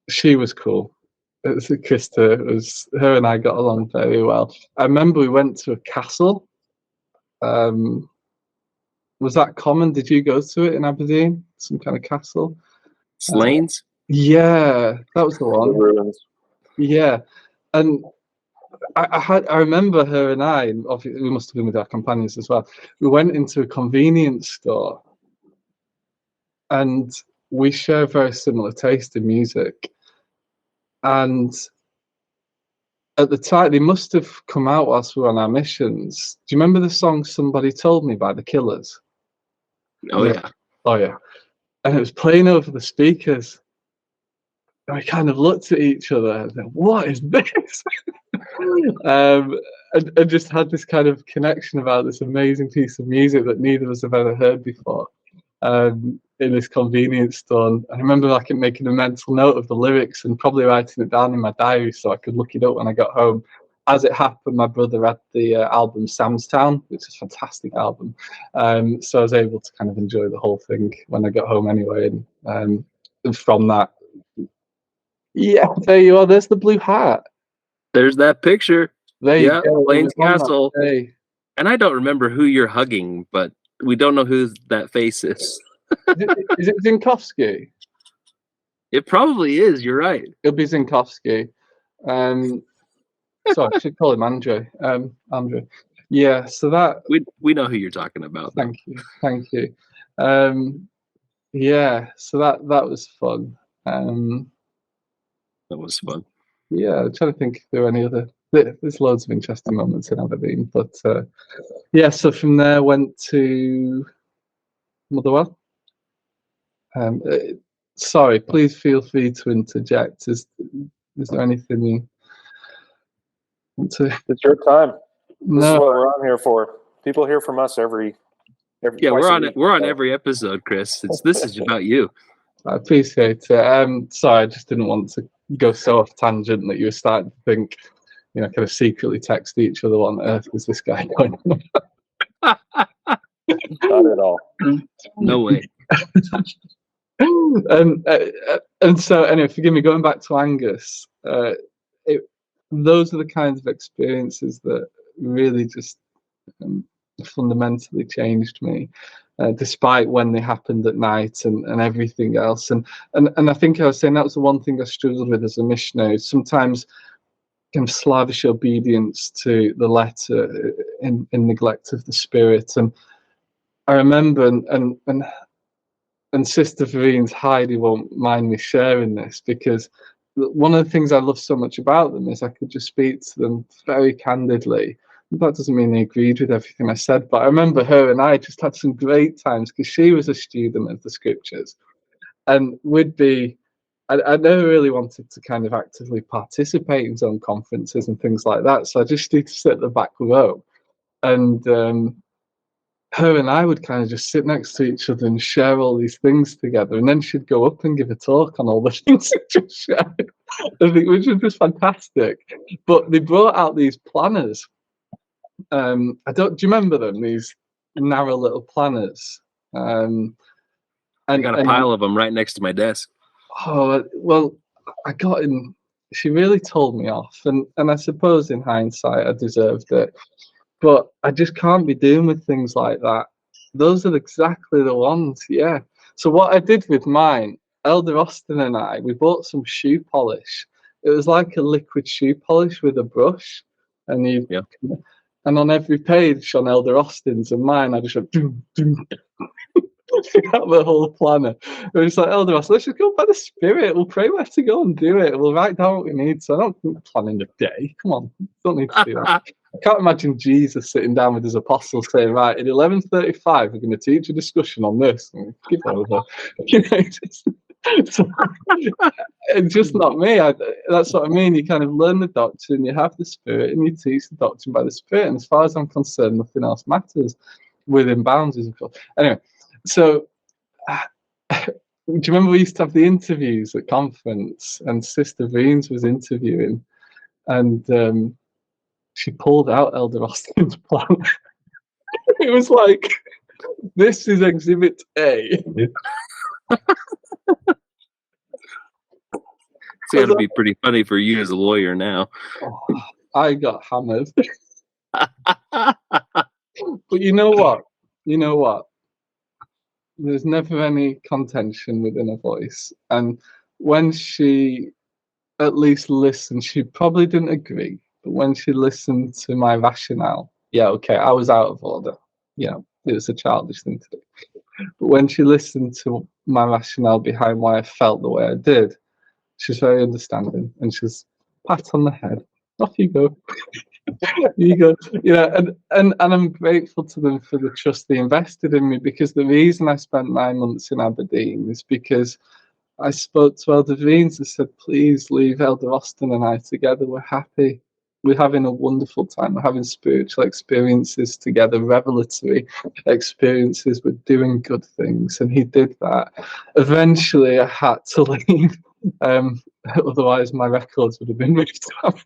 She was cool. Krista her and I got along very well. I remember we went to a castle. Was that common? Did you go to it in Aberdeen? Some kind of castle? Slains? Yeah, that was the one. The ruins. Yeah, and I remember her and I, and obviously we must have been with our companions as well. We went into a convenience store, and we share a very similar taste in music. And at the time, they must have come out whilst we were on our missions. Do you remember the song "Somebody Told Me" by the Killers? Oh yeah. Oh yeah. And it was playing over the speakers. And we kind of looked at each other and said, what is this? and just had this kind of connection about this amazing piece of music that neither of us have ever heard before. In this convenience store. And I remember like making a mental note of the lyrics and probably writing it down in my diary so I could look it up when I got home. As it happened, my brother had the album Sam's Town, which is a fantastic album. So I was able to kind of enjoy the whole thing when I got home anyway. And from that, yeah, there you are. There's the blue hat. There's that picture. There you go. Blaine's Castle. And I don't remember who you're hugging, but we don't know who that face is. Is it Zinkowski? It probably is. You're right. It'll be Zinkowski. Sorry, I should call him Andre. Andre. Yeah. So that we know who you're talking about. Thank you. Yeah. So that was fun. That was fun. Yeah. I'm trying to think if there are any other. There's loads of interesting moments in Aberdeen, but yeah. So from there went to Motherwell. Sorry, please feel free to interject. Is there anything you want to? It's your time. This is No. what we're on here for. People hear from us every Yeah, we're on every episode, Chris. This is about you. I appreciate it. Sorry, I just didn't want to go so off tangent that you were starting to think, kind of secretly text each other. What on earth is this guy going on? Not at all. No way. And so anyway, forgive me, going back to Angus, those are the kinds of experiences that really just fundamentally changed me, despite when they happened at night and everything else. And I think I was saying that was the one thing I struggled with as a missionary. Sometimes kind of slavish obedience to the letter in neglect of the spirit. And I remember, and Sister Verene's Heidi won't mind me sharing this, because one of the things I love so much about them is I could just speak to them very candidly. That doesn't mean they agreed with everything I said, but I remember her and I just had some great times because she was a student of the scriptures, and I never really wanted to kind of actively participate in zone conferences and things like that, so I just used to sit at the back row, and her and I would kind of just sit next to each other and share all these things together, and then she'd go up and give a talk on all the things we just shared, which was just fantastic. But they brought out these planners. Do you remember them? These narrow little planners. And I got a pile of them right next to my desk. Oh well, I got in. She really told me off, and I suppose in hindsight I deserved it. But I just can't be doing with things like that. Those are exactly the ones, yeah. So what I did with mine, Elder Austin and I, we bought some shoe polish. It was like a liquid shoe polish with a brush, and and on every page on Elder Austin's and mine, I just went doom, doom. Out the whole planner. It was like, Elder Austin, let's just go by the Spirit. We'll pray where to go and do it. We'll write down what we need. So I don't think planning the day. Come on, don't need to do that. I can't imagine Jesus sitting down with his apostles saying, right, at 11:35, we're going to teach a discussion on this. And give over. It's just not me. That's what I mean. You kind of learn the doctrine, you have the Spirit, and you teach the doctrine by the Spirit. And as far as I'm concerned, nothing else matters within boundaries, of course. Anyway, so do you remember we used to have the interviews at conference, and Sister Veens was interviewing, and she pulled out Elder Austin's plan. It was like, this is Exhibit A. It's got to be pretty funny for you as a lawyer now. Oh, I got hammered. But you know what? There's never any contention within a voice. And when she at least listened, she probably didn't agree, but when she listened to my rationale, yeah, okay, I was out of order. Yeah, it was a childish thing to do. But when she listened to my rationale behind why I felt the way I did, she's very understanding, and she's pat on the head. Off you go. You go. And I'm grateful to them for the trust they invested in me, because the reason I spent 9 months in Aberdeen is because I spoke to Elder Veens and said, please leave Elder Austin and I together. We're happy. We're having a wonderful time. We're having spiritual experiences together, revelatory experiences. We're doing good things. And he did that. Eventually, I had to leave. Otherwise, my records would have been mixed up.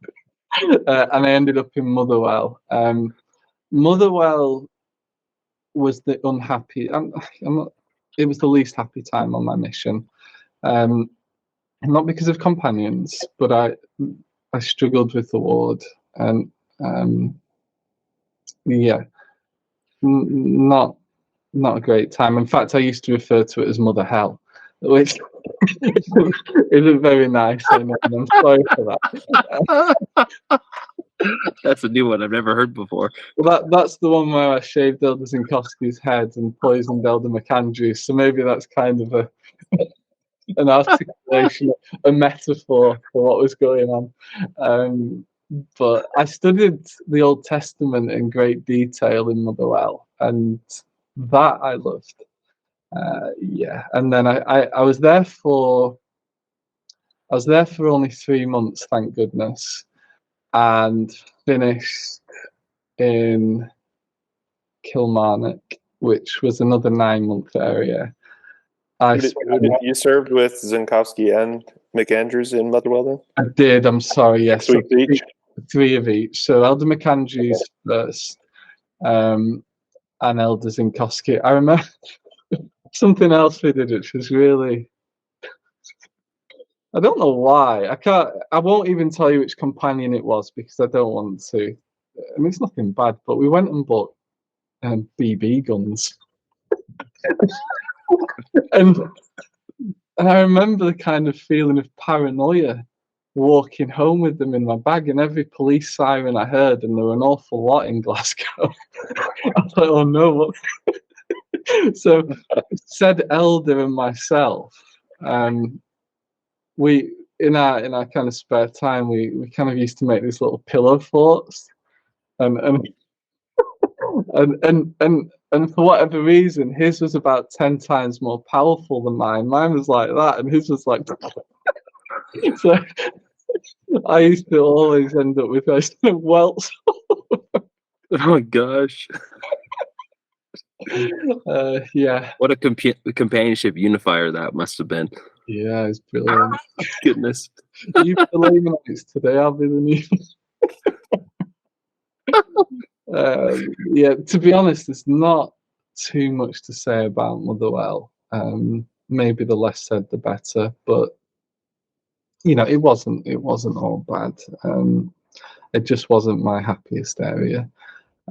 And I ended up in Motherwell. Motherwell was the unhappy. It was the least happy time on my mission. Not because of companions, but I struggled with the ward, and yeah, not a great time. In fact, I used to refer to it as Mother Hell, which isn't very nice. I know, and I'm sorry for that. That's a new one I've never heard before. Well, that's the one where I shaved Elder Zinkowski's head and poisoned Elder McAndrews. So maybe that's kind of an articulation, a metaphor for what was going on. But I studied the Old Testament in great detail in Motherwell, and that I loved. Yeah, and then I was there for only 3 months, thank goodness, and finished in Kilmarnock, which was another 9-month area. You served with Zinkowski and McAndrews in Motherwell then? I did, I'm sorry, yes. So three of each. So Elder McAndrews first, and Elder Zinkowski. I remember something else we did, which was really, I don't know why. I won't even tell you which companion it was because I don't want to. And it's nothing bad, but we went and bought BB guns. and I remember the kind of feeling of paranoia walking home with them in my bag, and every police siren I heard, and there were an awful lot in Glasgow. I thought, oh no, what? So said Elder and myself, we in our kind of spare time, we kind of used to make these little pillow forts, and for whatever reason, his was about 10 times more powerful than mine. Mine was like that, and his was like. So I used to always end up with those welts. Oh my gosh. Yeah. What a companionship unifier that must have been. Yeah, it's brilliant. Goodness. You believe nights today, I'll be the new. Yeah, to be honest, there's not too much to say about Motherwell. Maybe the less said, the better. But you know, it wasn't all bad. It just wasn't my happiest area.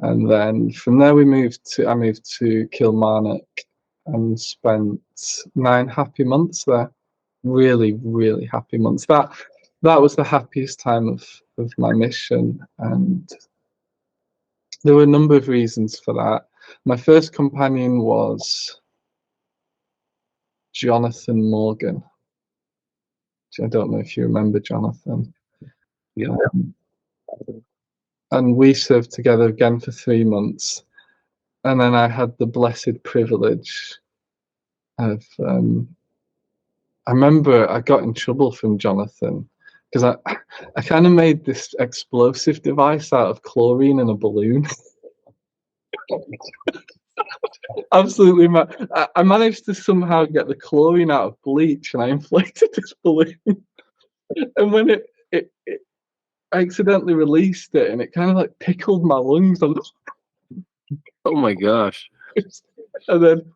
And then from there I moved to Kilmarnock and spent 9 happy months there. Really, really happy months. That was the happiest time of my mission, and there were a number of reasons for that. My first companion was Jonathan Morgan. I don't know if you remember Jonathan. Yeah. And we served together again for 3 months. And then I had the blessed privilege of, I remember I got in trouble from Jonathan because I kind of made this explosive device out of chlorine and a balloon. Absolutely, I managed to somehow get the chlorine out of bleach, and I inflated this balloon. And when I accidentally released it, and it kind of like pickled my lungs. Oh my gosh! And then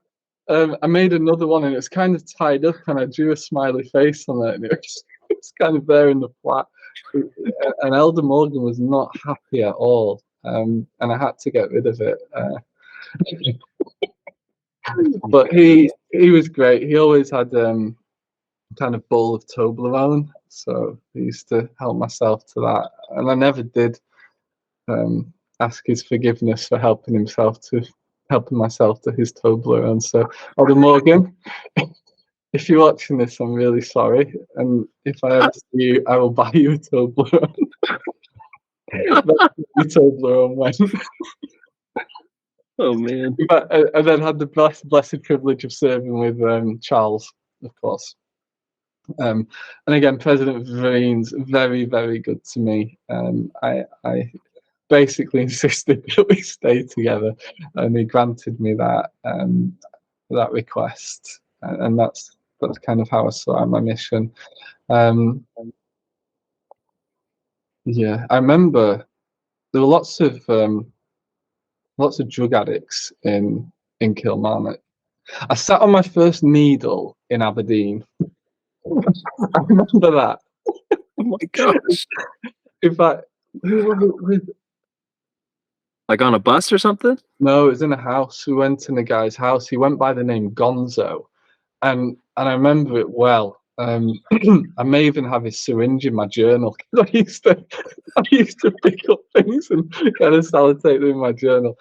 I made another one, and it was kind of tied up, and I drew a smiley face on it, and it was kind of there in the flat. And Elder Morgan was not happy at all, and I had to get rid of it. But he was great. He always had kind of bowl of Toblerone, so I used to help myself to that, and I never did ask his forgiveness for helping myself to his Toblerone. So Elder Morgan, if you're watching this, I'm really sorry, and if I ever see you, I will buy you a Toblerone. That's the Toblerone when. Oh man! But I then had the blessed privilege of serving with Charles, of course. And again, President Vereen's very, very good to me. I basically insisted that we stay together, and he granted me that request, and that's kind of how I saw my mission. Yeah, I remember there were lots of drug addicts in Kilmarnock. I sat on my first needle in Aberdeen. I remember that. Oh my gosh! In fact, who was it with? Like on a bus or something? No, it was in a house. We went in a guy's house. He went by the name Gonzo, and I remember it well. I may even have his syringe in my journal. I used to pick up things and kind of sellotape them in my journal.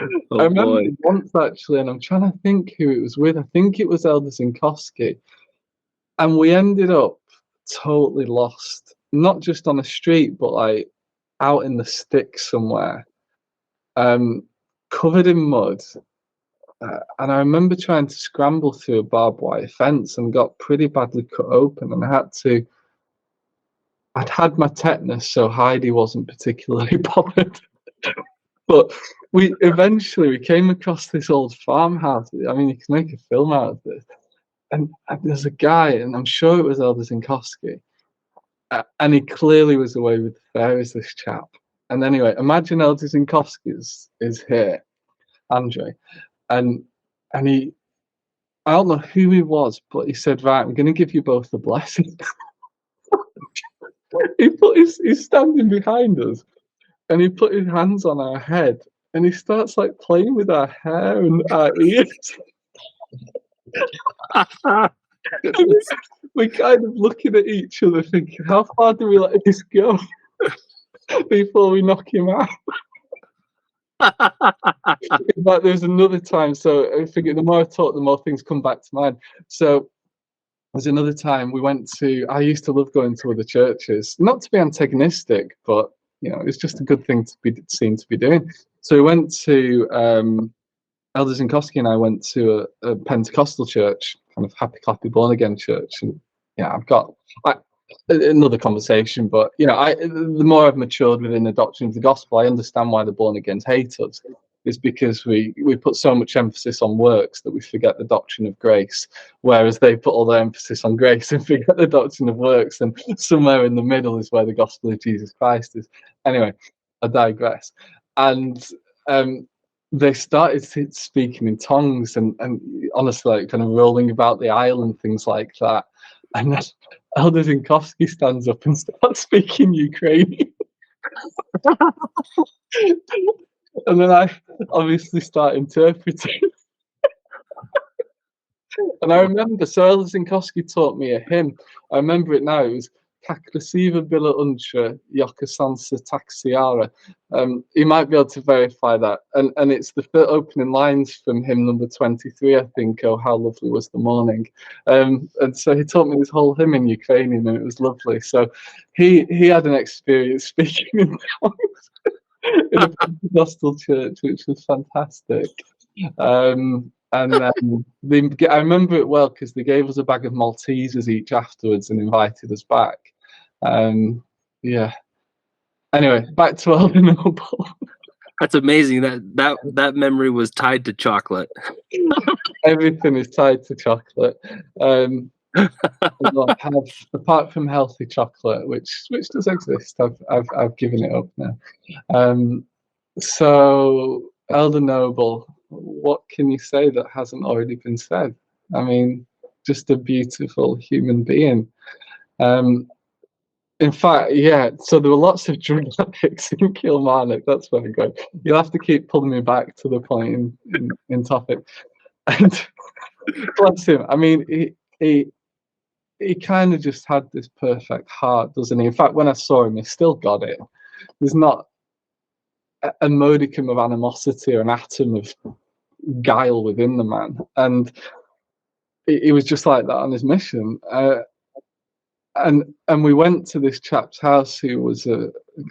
Oh, I remember boy. once actually, and I'm trying to think who it was with. I think it was Elder Zinkowski, and we ended up totally lost. Not just on a street, but like out in the sticks somewhere, covered in mud. And I remember trying to scramble through a barbed wire fence and got pretty badly cut open. And I'd had my tetanus, so Heidi wasn't particularly bothered. But we came across this old farmhouse. I mean, you can make a film out of this. And there's a guy, and I'm sure it was Elder Zinkowski, and he clearly was away with the fairies, this chap. And anyway, imagine Elder Zinkowski is here, Andre, and he, I don't know who he was, but he said, right, I'm going to give you both the blessing. He's standing behind us, and he put his hands on our head, and he starts like playing with our hair and our ears. We're kind of looking at each other thinking, how far do we let this go before we knock him out? In fact, there's another time, so I figure the more I talk, the more things come back to mind. So there's another time I used to love going to other churches, not to be antagonistic, but it's just a good thing to be seen to be doing. So we went to Elder Zinkowski and I went to a Pentecostal church, kind of happy clappy born again church, and I've got another conversation, but the more I've matured within the doctrine of the gospel, I understand why the born agains hate us. It's because we put so much emphasis on works that we forget the doctrine of grace, whereas they put all their emphasis on grace and forget the doctrine of works, and somewhere in the middle is where the gospel of Jesus Christ is. Anyway, I digress. And they started speaking in tongues and honestly, like, kind of rolling about the aisle and things like that. And then Elder Zinkowski stands up and starts speaking Ukrainian. And then I obviously start interpreting. And I remember, so Elder Zinkowski taught me a hymn. I remember it now. It was Kakrasiva Bila Untra Yokasansa Taxiara. You might be able to verify that. And it's the opening lines from hymn number 23, I think, Oh, How Lovely Was the Morning. And so he taught me this whole hymn in Ukrainian, and it was lovely. So he had an experience speaking in tongues in a Pentecostal church, which was fantastic. And then I remember it well because they gave us a bag of Maltesers each afterwards and invited us back. Yeah. Anyway, back to Elder Noble. That's amazing. That memory was tied to chocolate. Everything is tied to chocolate. Apart from healthy chocolate, which does exist. I've given it up now. So Elder Noble, what can you say that hasn't already been said? I mean, just a beautiful human being. In fact, yeah, so there were lots of drug addicts in Kilmarnock. That's very good. You'll have to keep pulling me back to the point in topic. And bless him. I mean, he kind of just had this perfect heart, doesn't he? In fact, when I saw him, he still got it. There's not a modicum of animosity or an atom of guile within the man, and he was just like that on his mission. And we went to this chap's house who was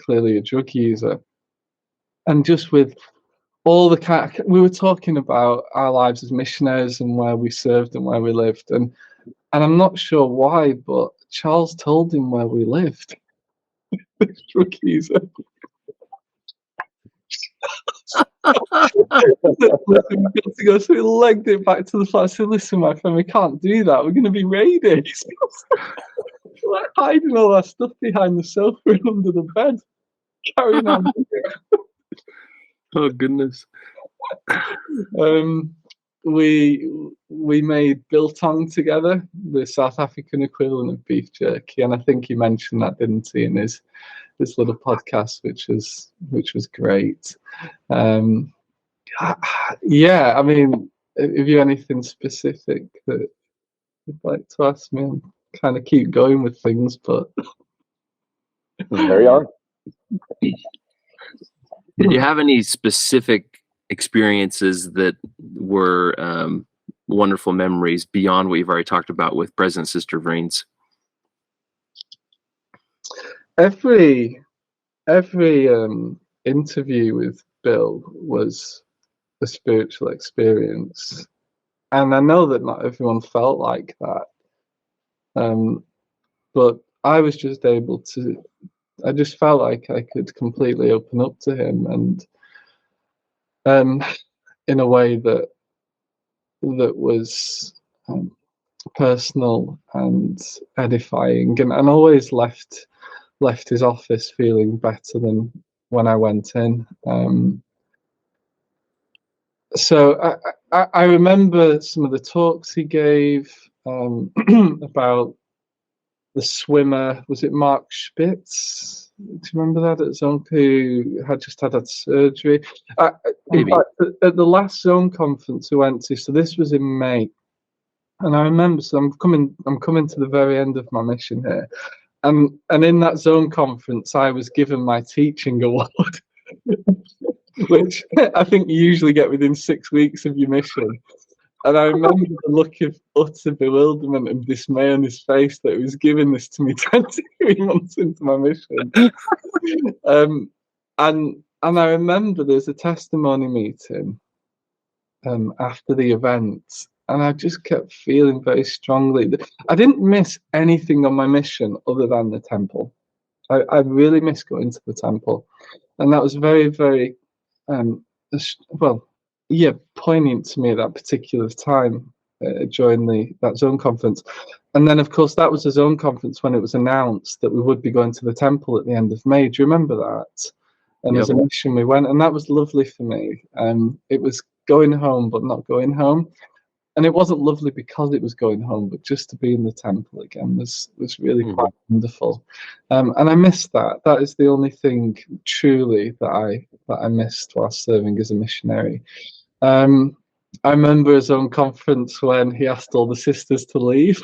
clearly a drug user, and just with all the kind. We were talking about our lives as missionaries and where we served and where we lived, and I'm not sure why, but Charles told him where we lived. Rookies. So we legged it back to the flat. I said, "Listen, my friend, we can't do that. We're going to be raided." Like hiding all that stuff behind the sofa and under the bed, carrying on. Oh goodness. We made biltong together, the South African equivalent of beef jerky, and I think he mentioned that, didn't he, in his little podcast, which was great. Yeah, I mean, if you anything specific that you'd like to ask me, I'm kind of keep going with things, but Carry on. Did you have any specific experiences that were wonderful memories beyond what you've already talked about with President Sister Vrains? Every interview with Bill was a spiritual experience, and I know that not everyone felt like that, but I was just able to. I just felt like I could completely open up to him, and in a way that was personal and edifying, and always left his office feeling better than when I went in. So I remember some of the talks he gave about the swimmer. Was it Mark Schmitz? Do you remember that at Zone, who had just had surgery? In fact, at the last Zone conference we went to, so this was in May, and I remember. So I'm coming to the very end of my mission here, and in that Zone conference, I was given my teaching award, which I think you usually get within 6 weeks of your mission. And I remember the look of utter bewilderment and dismay on his face that he was giving this to me 23 months into my mission. And I remember there's a testimony meeting after the event, and I just kept feeling very strongly that I didn't miss anything on my mission other than the temple. I really missed going to the temple, and that was very, very poignant to me at that particular time during that Zone conference. And then, of course, that was the Zone conference when it was announced that we would be going to the temple at the end of May. Do you remember that? And Yep. As a mission, we went, and that was lovely for me. It was going home, but not going home. And it wasn't lovely because it was going home, but just to be in the temple again was really quite wonderful. And I missed that. That is the only thing truly that I missed while serving as a missionary. I remember his own conference when he asked all the sisters to leave.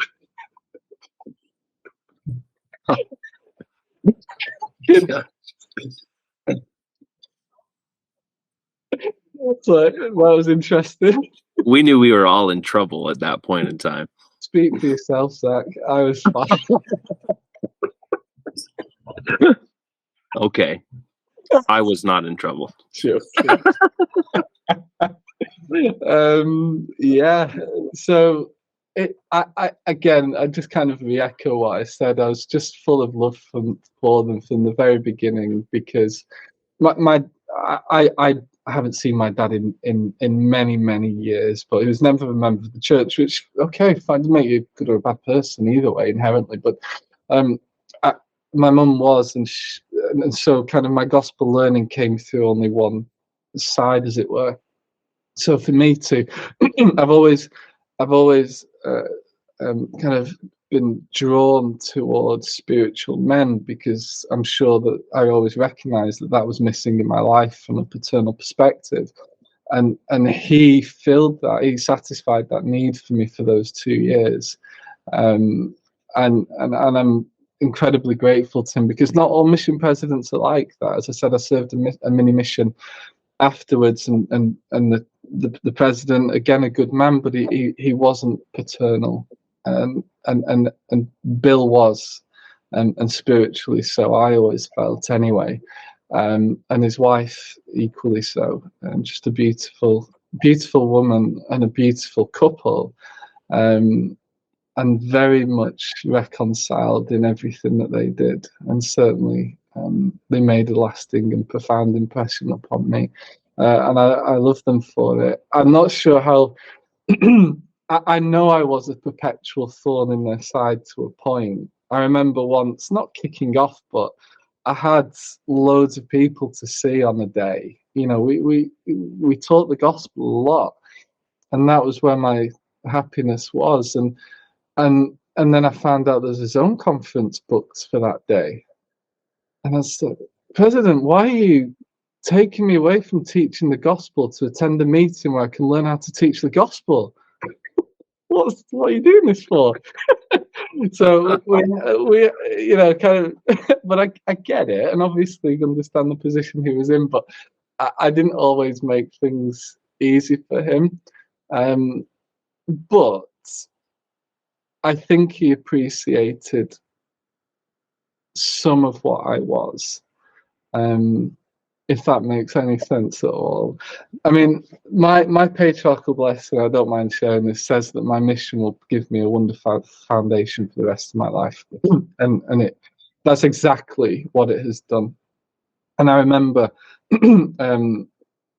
So that was interesting. We knew we were all in trouble at that point in time. Speak for yourself, Zach. I was fine. Okay. I was not in trouble. Sure. Yeah. So I just kind of re-echo what I said. I was just full of love for them from the very beginning, because I haven't seen my dad in many years, but he was never a member of the church, which, okay, fine, doesn't make you a good or a bad person either way inherently, but my mum was, and so kind of my gospel learning came through only one side, as it were. So for me to, I've always kind of been drawn towards spiritual men, because I'm sure that I always recognised that was missing in my life from a paternal perspective, and he filled that, he satisfied that need for me for those 2 years, and I'm incredibly grateful to him, because not all mission presidents are like that. As I said, I served a mini mission afterwards, and the president, again, a good man, but he wasn't paternal, and Bill was, and spiritually so, I always felt anyway. and his wife equally so, and just a beautiful, beautiful woman and a beautiful couple, and very much reconciled in everything that they did, and certainly they made a lasting and profound impression upon me, and I love them for it. I'm not sure how. I know I was a perpetual thorn in their side to a point. I remember once, not kicking off, but I had loads of people to see on a day. You know, we taught the gospel a lot, and that was where my happiness was. And then I found out there's a zone conference booked for that day, and I said, President, why are you taking me away from teaching the gospel to attend a meeting where I can learn how to teach the gospel? What are you doing this for? So we you know, kind of, but I get it, and obviously understand the position he was in, but I didn't always make things easy for him, but I think he appreciated some of what I was, if that makes any sense at all. I mean, my patriarchal blessing, I don't mind sharing this, says that my mission will give me a wonderful foundation for the rest of my life, and that's exactly what it has done. And I remember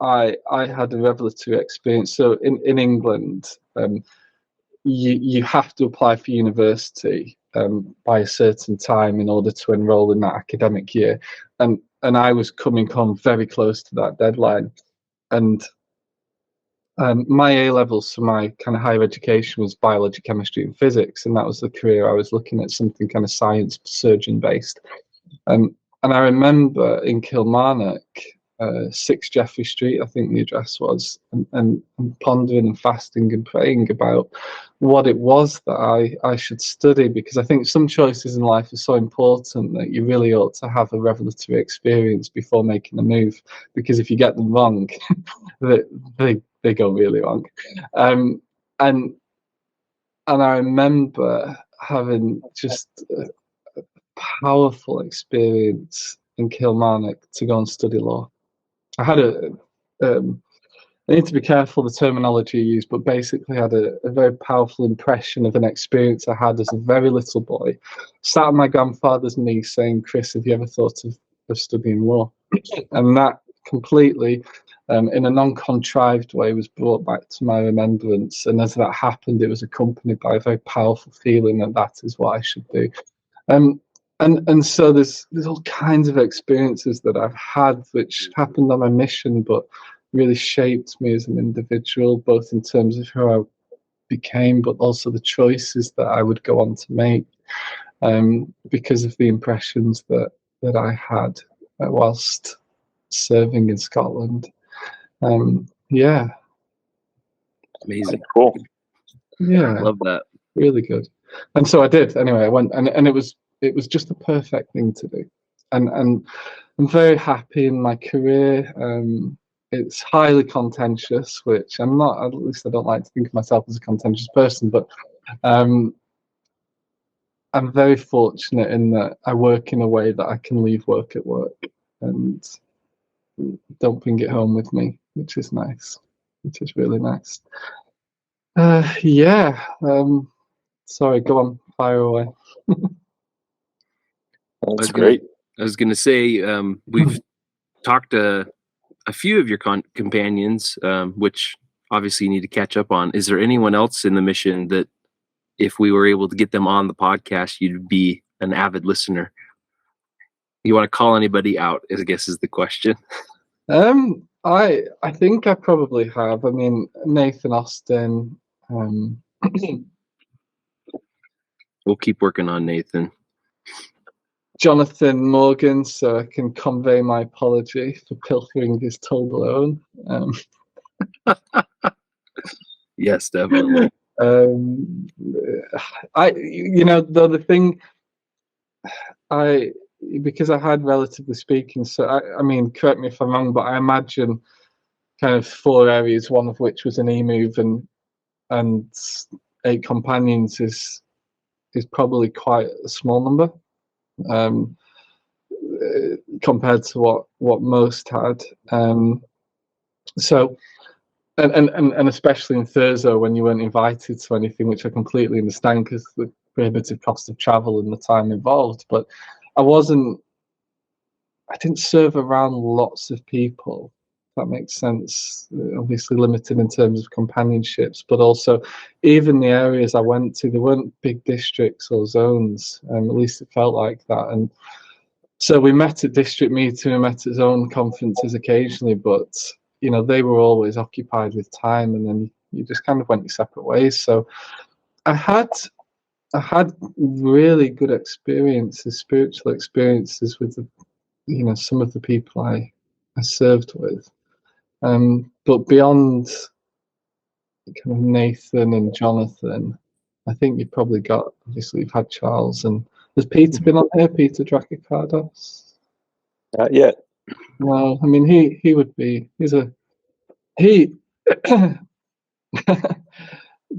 I had a revelatory experience. So in England, you have to apply for university by a certain time in order to enroll in that academic year, and I was coming home very close to that deadline, and my A levels for my kind of higher education was biology, chemistry, and physics, and that was the career I was looking at, something kind of science, surgeon based. And I remember in Kilmarnock, 6 Jeffrey Street, I think the address was, and pondering and fasting and praying about what it was that I should study, because I think some choices in life are so important that you really ought to have a revelatory experience before making a move, because if you get them wrong, they go really wrong. And I remember having just a powerful experience in Kilmarnock to go and study law. I had I need to be careful the terminology you use, but basically I had a very powerful impression of an experience I had as a very little boy, sat on my grandfather's knee saying, Chris, have you ever thought of studying law? And that completely, in a non-contrived way, was brought back to my remembrance. And as that happened, it was accompanied by a very powerful feeling that is what I should do. And so there's all kinds of experiences that I've had which happened on my mission, but really shaped me as an individual, both in terms of who I became, but also the choices that I would go on to make, because of the impressions that I had whilst serving in Scotland. Yeah. Amazing. Cool. Yeah. Love that. Really good. And so I did. Anyway, I went, and it was just the perfect thing to do. And I'm very happy in my career. It's highly contentious, which I'm not, at least I don't like to think of myself as a contentious person, but I'm very fortunate in that I work in a way that I can leave work at work and don't bring it home with me, which is nice, which is really nice. Yeah. Sorry, go on, fire away. That's great. I was going to say, we've talked to a few of your companions, which obviously you need to catch up on. Is there anyone else in the mission that, if we were able to get them on the podcast, you'd be an avid listener? You want to call anybody out, I guess, is the question. I think I probably have. I mean, Nathan Austin. We'll keep working on Nathan. Jonathan Morgan, so I can convey my apology for pilfering his Toblerone. Yes, definitely. The thing, because I had, relatively speaking, so I mean, correct me if I'm wrong, but I imagine kind of 4 areas, one of which was an e-move, and 8 companions is probably quite a small number. compared to what most had. So, and especially in Thurso when you weren't invited to anything, which I completely understand because the prohibitive cost of travel and the time involved. But I didn't serve around lots of people. That makes sense. Obviously limited in terms of companionships, but also even the areas I went to, there weren't big districts or zones. At least it felt like that. And so we met at district meeting, we met at zone conferences occasionally, but they were always occupied with time, and then you just kind of went your separate ways. So I had really good experiences, spiritual experiences with some of the people I served with. But beyond kind of Nathan and Jonathan, I think you've probably got, obviously you've had Charles, and has Peter been on here? Peter Dracacardos? Not yet. Well, I mean, he would be.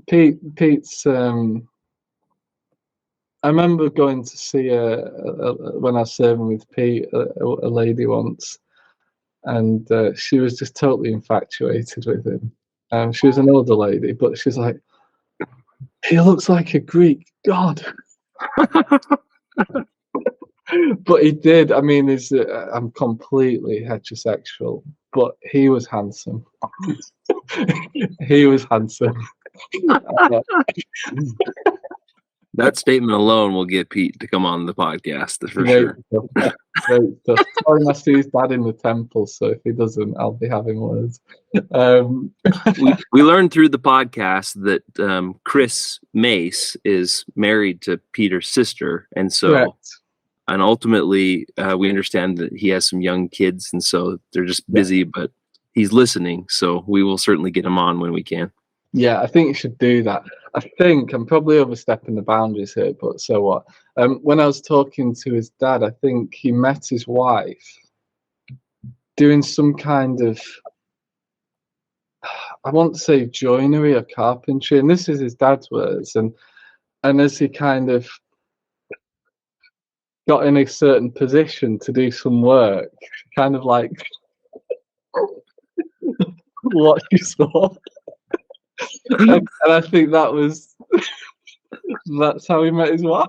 Pete's. I remember going to see when I was serving with Pete, a lady once, and she was just totally infatuated with him. She was an older lady, but she's like, he looks like a Greek god. But he did. I mean, I'm completely heterosexual, but he was handsome. He was handsome. That statement alone will get Pete to come on the podcast for sure. Great stuff. Sorry, I see his dad in the temple, so if he doesn't, I'll be having words. We learned through the podcast that Chris Mace is married to Peter's sister, and so Correct. And ultimately we understand that he has some young kids, and so they're just busy, but he's listening, so we will certainly get him on when we can. Yeah, I think you should do that. I think I'm probably overstepping the boundaries here, but so what? When I was talking to his dad, I think he met his wife doing some kind of, I want to say joinery or carpentry, and this is his dad's words. And as he kind of got in a certain position to do some work, kind of like what you saw. And I think that's how he met his wife.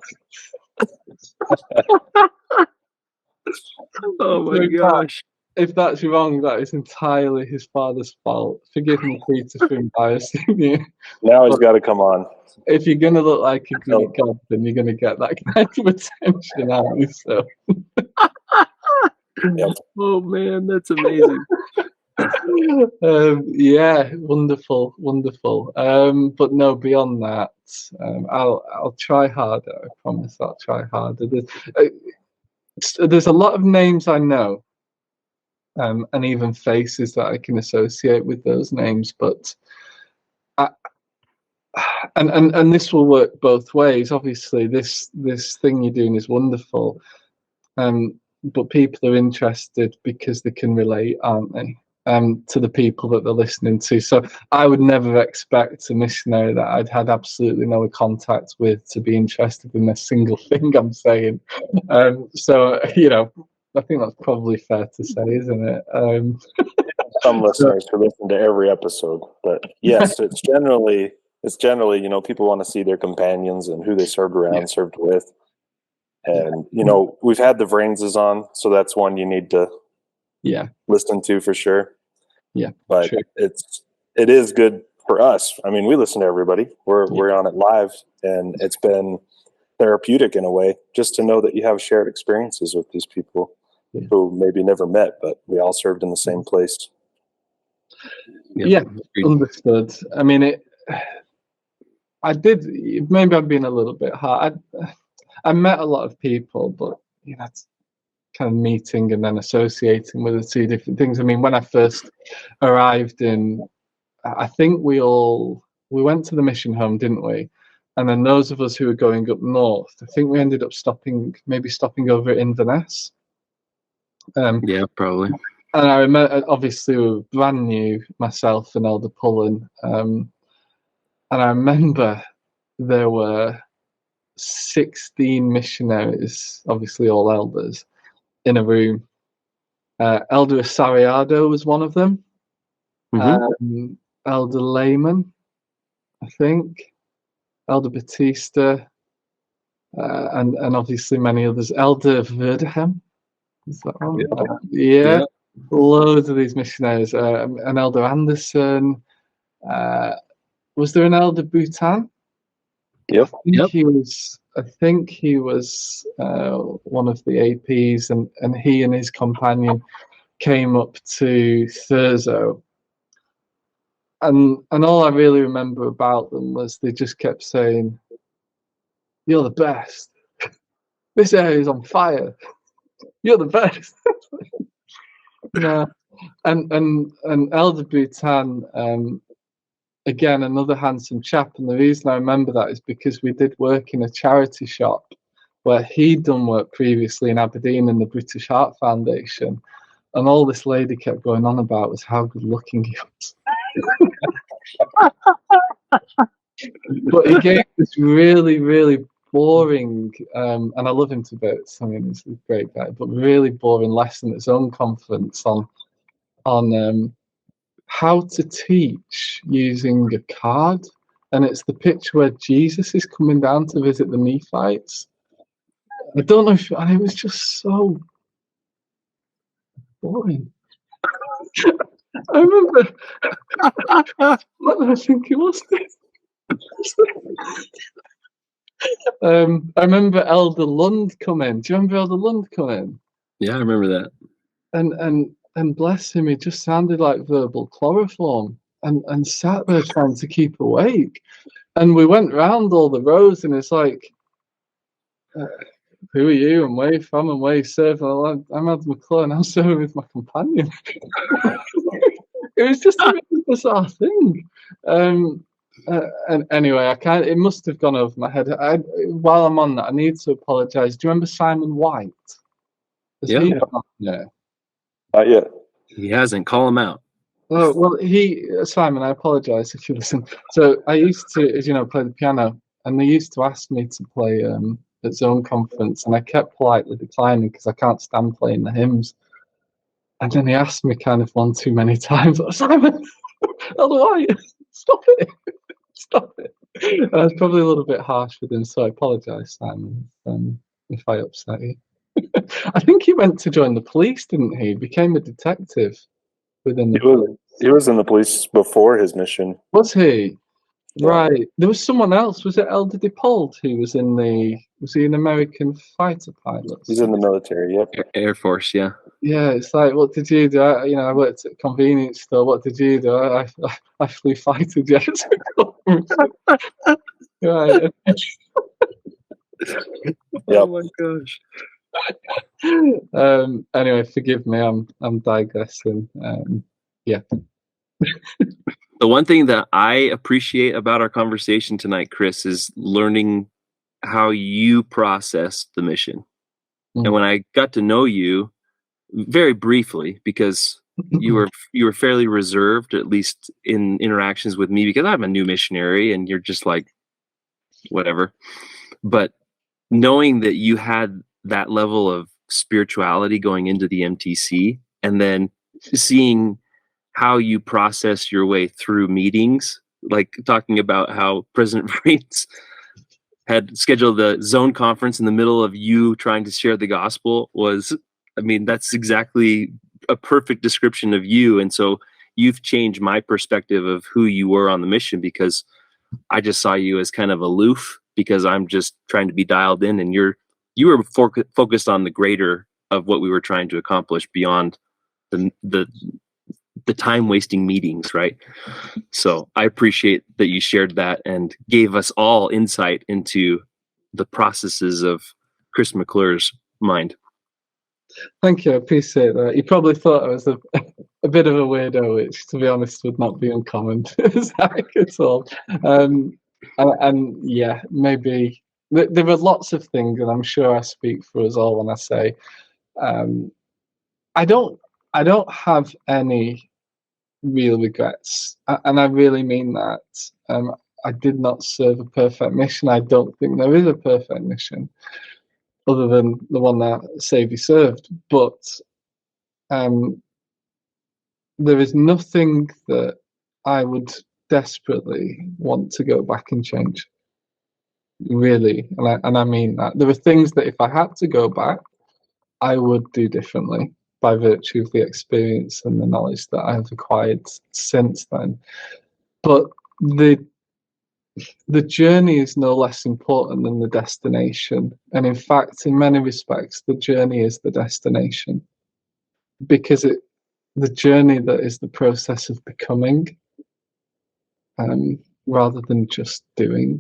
Oh my gosh. If that's wrong, that is entirely his father's fault. Forgive me, Peter, for embarrassing you. Now he's got to come on. If you're going to look like a Greek god, then you're going to get that kind of attention, aren't you? So. Yep. Oh man, that's amazing. Yeah, wonderful. But no, beyond that, I'll try harder. I promise I'll try harder. There's a lot of names I know, and even faces that I can associate with those names. But and this will work both ways. Obviously, this thing you're doing is wonderful, but people are interested because they can relate, aren't they? To the people that they're listening to. So I would never expect a missionary that I'd had absolutely no contact with to be interested in a single thing I'm saying. So, I think that's probably fair to say, isn't it? Some listeners who listen to every episode, but yes, it's generally, people want to see their companions and who they served around, served with. And, we've had the Vrainses on, so that's one you need to listen to for sure. Yeah, but sure. It is good for us. I mean, we listen to everybody. We're on it live, and it's been therapeutic in a way just to know that you have shared experiences with these people who maybe never met, but we all served in the same place. Yeah, understood. I mean, maybe I've been a little bit hard. I met a lot of people, but it's kind of meeting and then associating with the two different things. I mean, when I first arrived I think we went to the mission home, didn't we? And then those of us who were going up north, I think we ended up stopping over at Inverness. Yeah, probably. And I remember, obviously, we were brand new, myself and Elder Pullen. And I remember there were 16 missionaries, obviously all elders, in a room. Elder Asariado was one of them. Elder Lehman, I think. Elder Batista, and obviously many others. Elder Verdehem, is that one? Yeah. Loads of these missionaries. An Elder Anderson. Was there an Elder Bhutan? Yep. I think he was one of the APs, and he and his companion came up to Thurso. And all I really remember about them was they just kept saying, "You're the best. This area is on fire. You're the best." Yeah. And Elder Bhutan, again, another handsome chap. And the reason I remember that is because we did work in a charity shop where he'd done work previously in Aberdeen in the British Heart Foundation. And all this lady kept going on about was how good looking he was. But he gave this really, really boring, and I love him to bits. I mean, he's a great guy, but really boring lesson at his own conference on how to teach using a card. And it's the picture where Jesus is coming down to visit the Nephites. I don't know if, and it was just so boring. I remember, what did I think it was? I remember Elder Lund coming. Do you remember Elder Lund coming? Yeah, I remember that. And bless him, he just sounded like verbal chloroform and sat there trying to keep awake. And we went round all the rows, and it's like, who are you and where are you from and where you serve? I'm Edinburgh McClure and I'm serving with my companion. It was just a really bizarre thing. And anyway, it must have gone over my head. While I'm on that, I need to apologise. Do you remember Simon White? Yeah. Yeah. He hasn't. Call him out. Oh, well, Simon, I apologise if you listen. So I used to, as you know, play the piano, and they used to ask me to play at Zone Conference, and I kept politely declining because I can't stand playing the hymns. And then he asked me kind of one too many times, Simon, Elder White, stop it, stop it. And I was probably a little bit harsh with him, so I apologise, Simon, if I upset you. I think he went to join the police, didn't he? He became a detective within the police. He was in the police before his mission. Was he? Yeah. Right. There was someone else. Was it Elder DePaul who was was he an American fighter pilot? He's in the military, yep. Air Force, yeah. Yeah, it's like, what did you do? I worked at a convenience store. What did you do? I flew fighter jets. Right. Yep. Oh my gosh. Anyway, forgive me. I'm digressing. Yeah. The one thing that I appreciate about our conversation tonight, Chris, is learning how you process the mission. And when I got to know you very briefly, because you were fairly reserved, at least in interactions with me, because I'm a new missionary and you're just like, whatever. But knowing that you had that level of spirituality going into the MTC, and then seeing how you process your way through meetings, like talking about how President Vreens had scheduled the zone conference in the middle of you trying to share the gospel that's exactly a perfect description of you. And so you've changed my perspective of who you were on the mission, because I just saw you as kind of aloof because I'm just trying to be dialed in, and you were focused on the greater of what we were trying to accomplish beyond the time wasting meetings, right? So I appreciate that you shared that and gave us all insight into the processes of Chris McClure's mind. Thank you, I appreciate that. You probably thought I was a bit of a weirdo, which, to be honest, would not be uncommon Zach at all. And yeah, maybe there were lots of things, and I'm sure I speak for us all when I say I don't have any real regrets, and I really mean that. I did not serve a perfect mission. I don't think there is a perfect mission. other than the one that Saviour served. But there is nothing that I would desperately want to go back and change, really. And I mean that. There are things that if I had to go back, I would do differently by virtue of the experience and the knowledge that I have acquired since then. But the journey is no less important than the destination. And in fact, in many respects, the journey is the destination, because the journey that is the process of becoming, rather than just doing.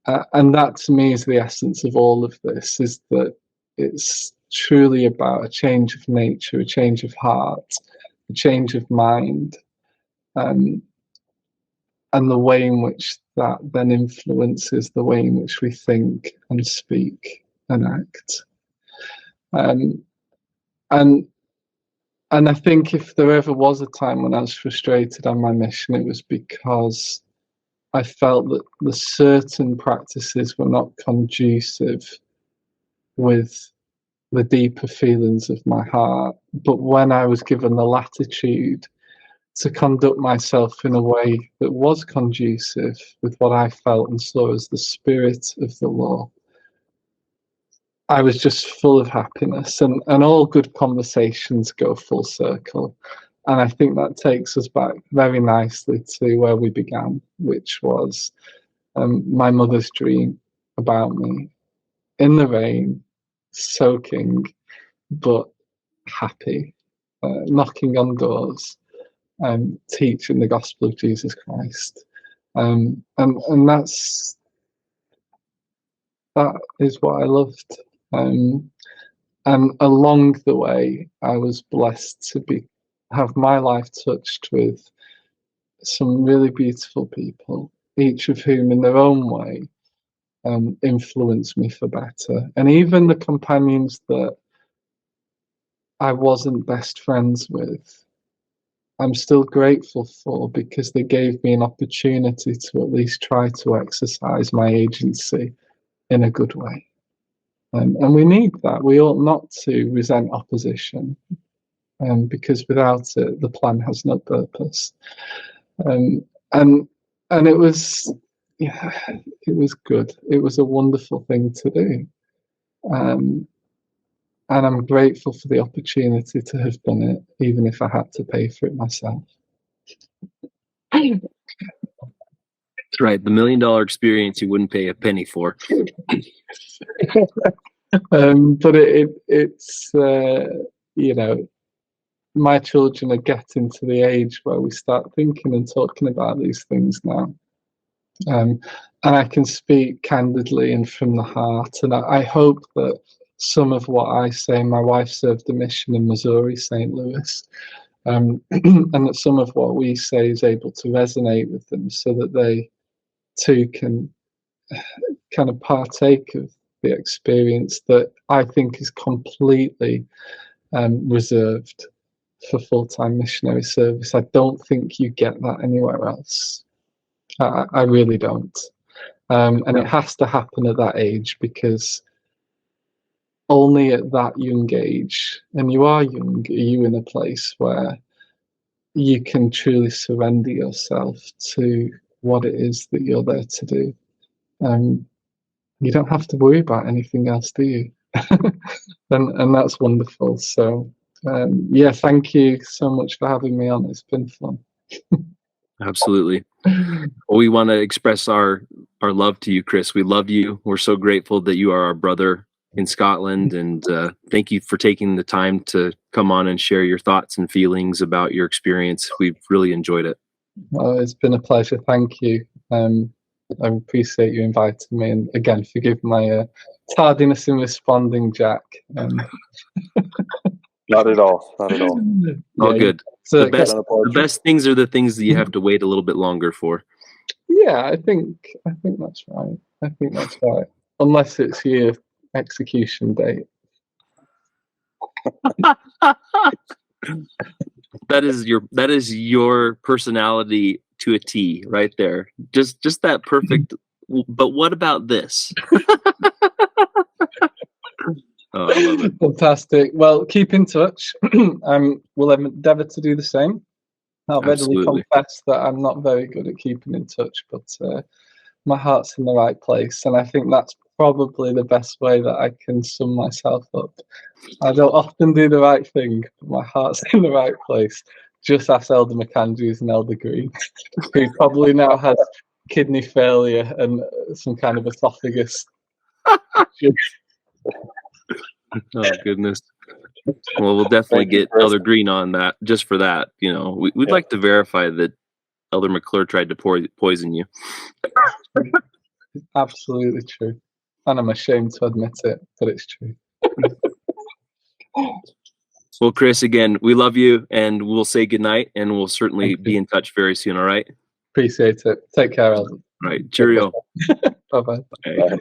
And that to me is the essence of all of this, is that it's truly about a change of nature, a change of heart, a change of mind, and the way in which that then influences the way in which we think and speak and act. And I think if there ever was a time when I was frustrated on my mission, it was because I felt that the certain practices were not conducive with the deeper feelings of my heart. But when I was given the latitude to conduct myself in a way that was conducive with what I felt and saw as the spirit of the law, I was just full of happiness, and all good conversations go full circle. And I think that takes us back very nicely to where we began, which was my mother's dream about me in the rain, soaking, but happy, knocking on doors, teaching the gospel of Jesus Christ. And that is what I loved. And along the way, I was blessed to have my life touched with some really beautiful people, each of whom in their own way influenced me for better. And even the companions that I wasn't best friends with, I'm still grateful for, because they gave me an opportunity to at least try to exercise my agency in a good way. And we need that. We ought not to resent opposition, because without it, the plan has no purpose. And it was, yeah, it was good. It was a wonderful thing to do. And I'm grateful for the opportunity to have done it, even if I had to pay for it myself. That's right. The $1 million experience you wouldn't pay a penny for. But it's you know, my children are getting to the age where we start thinking and talking about these things now. And I can speak candidly and from the heart. And I hope that some of what I say, my wife served a mission in Missouri, St. Louis, and that some of what we say is able to resonate with them, so that they too can kind of partake of the experience that I think is completely reserved for full-time missionary service. I don't think you get that anywhere else. I really don't. And it has to happen at that age, because only at that young age, and you are young, are you in a place where you can truly surrender yourself to what it is that you're there to do. You don't have to worry about anything else, do you? and that's wonderful. So yeah, thank you so much for having me on. It's been fun. Absolutely. Well, we want to express our love to you, Chris. We love you. We're so grateful that you are our brother in Scotland, and thank you for taking the time to come on and share your thoughts and feelings about your experience. We've really enjoyed it. Oh, it's been a pleasure. Thank you. I appreciate you inviting me, and again, forgive my tardiness in responding, Jack. Not at all. Not at all. All good. So the best things are the things that you have to wait a little bit longer for. Yeah, I think that's right. I think that's right. Unless it's your execution date. That is your personality to a T right there. Just that perfect. But what about this? Oh, I love it. Fantastic. Well, keep in touch. We'll endeavour to do the same. I'll readily Absolutely. confess that I'm not very good at keeping in touch, but my heart's in the right place, and I think that's probably the best way that I can sum myself up. I don't often do the right thing, but my heart's in the right place. Just ask Elder McAndrews and Elder Green, who probably now has kidney failure and some kind of esophagus. Oh goodness. Well, we'll definitely get Elder Green on that just for that. You know, we'd like to verify that Elder McClure tried to poison you. Absolutely true. And I'm ashamed to admit it, but it's true. Well, Chris, again, we love you, and we'll say goodnight, and we'll certainly be in touch very soon, all right? Appreciate it. Take care, Elder. All right. Cheerio. Bye-bye. Bye.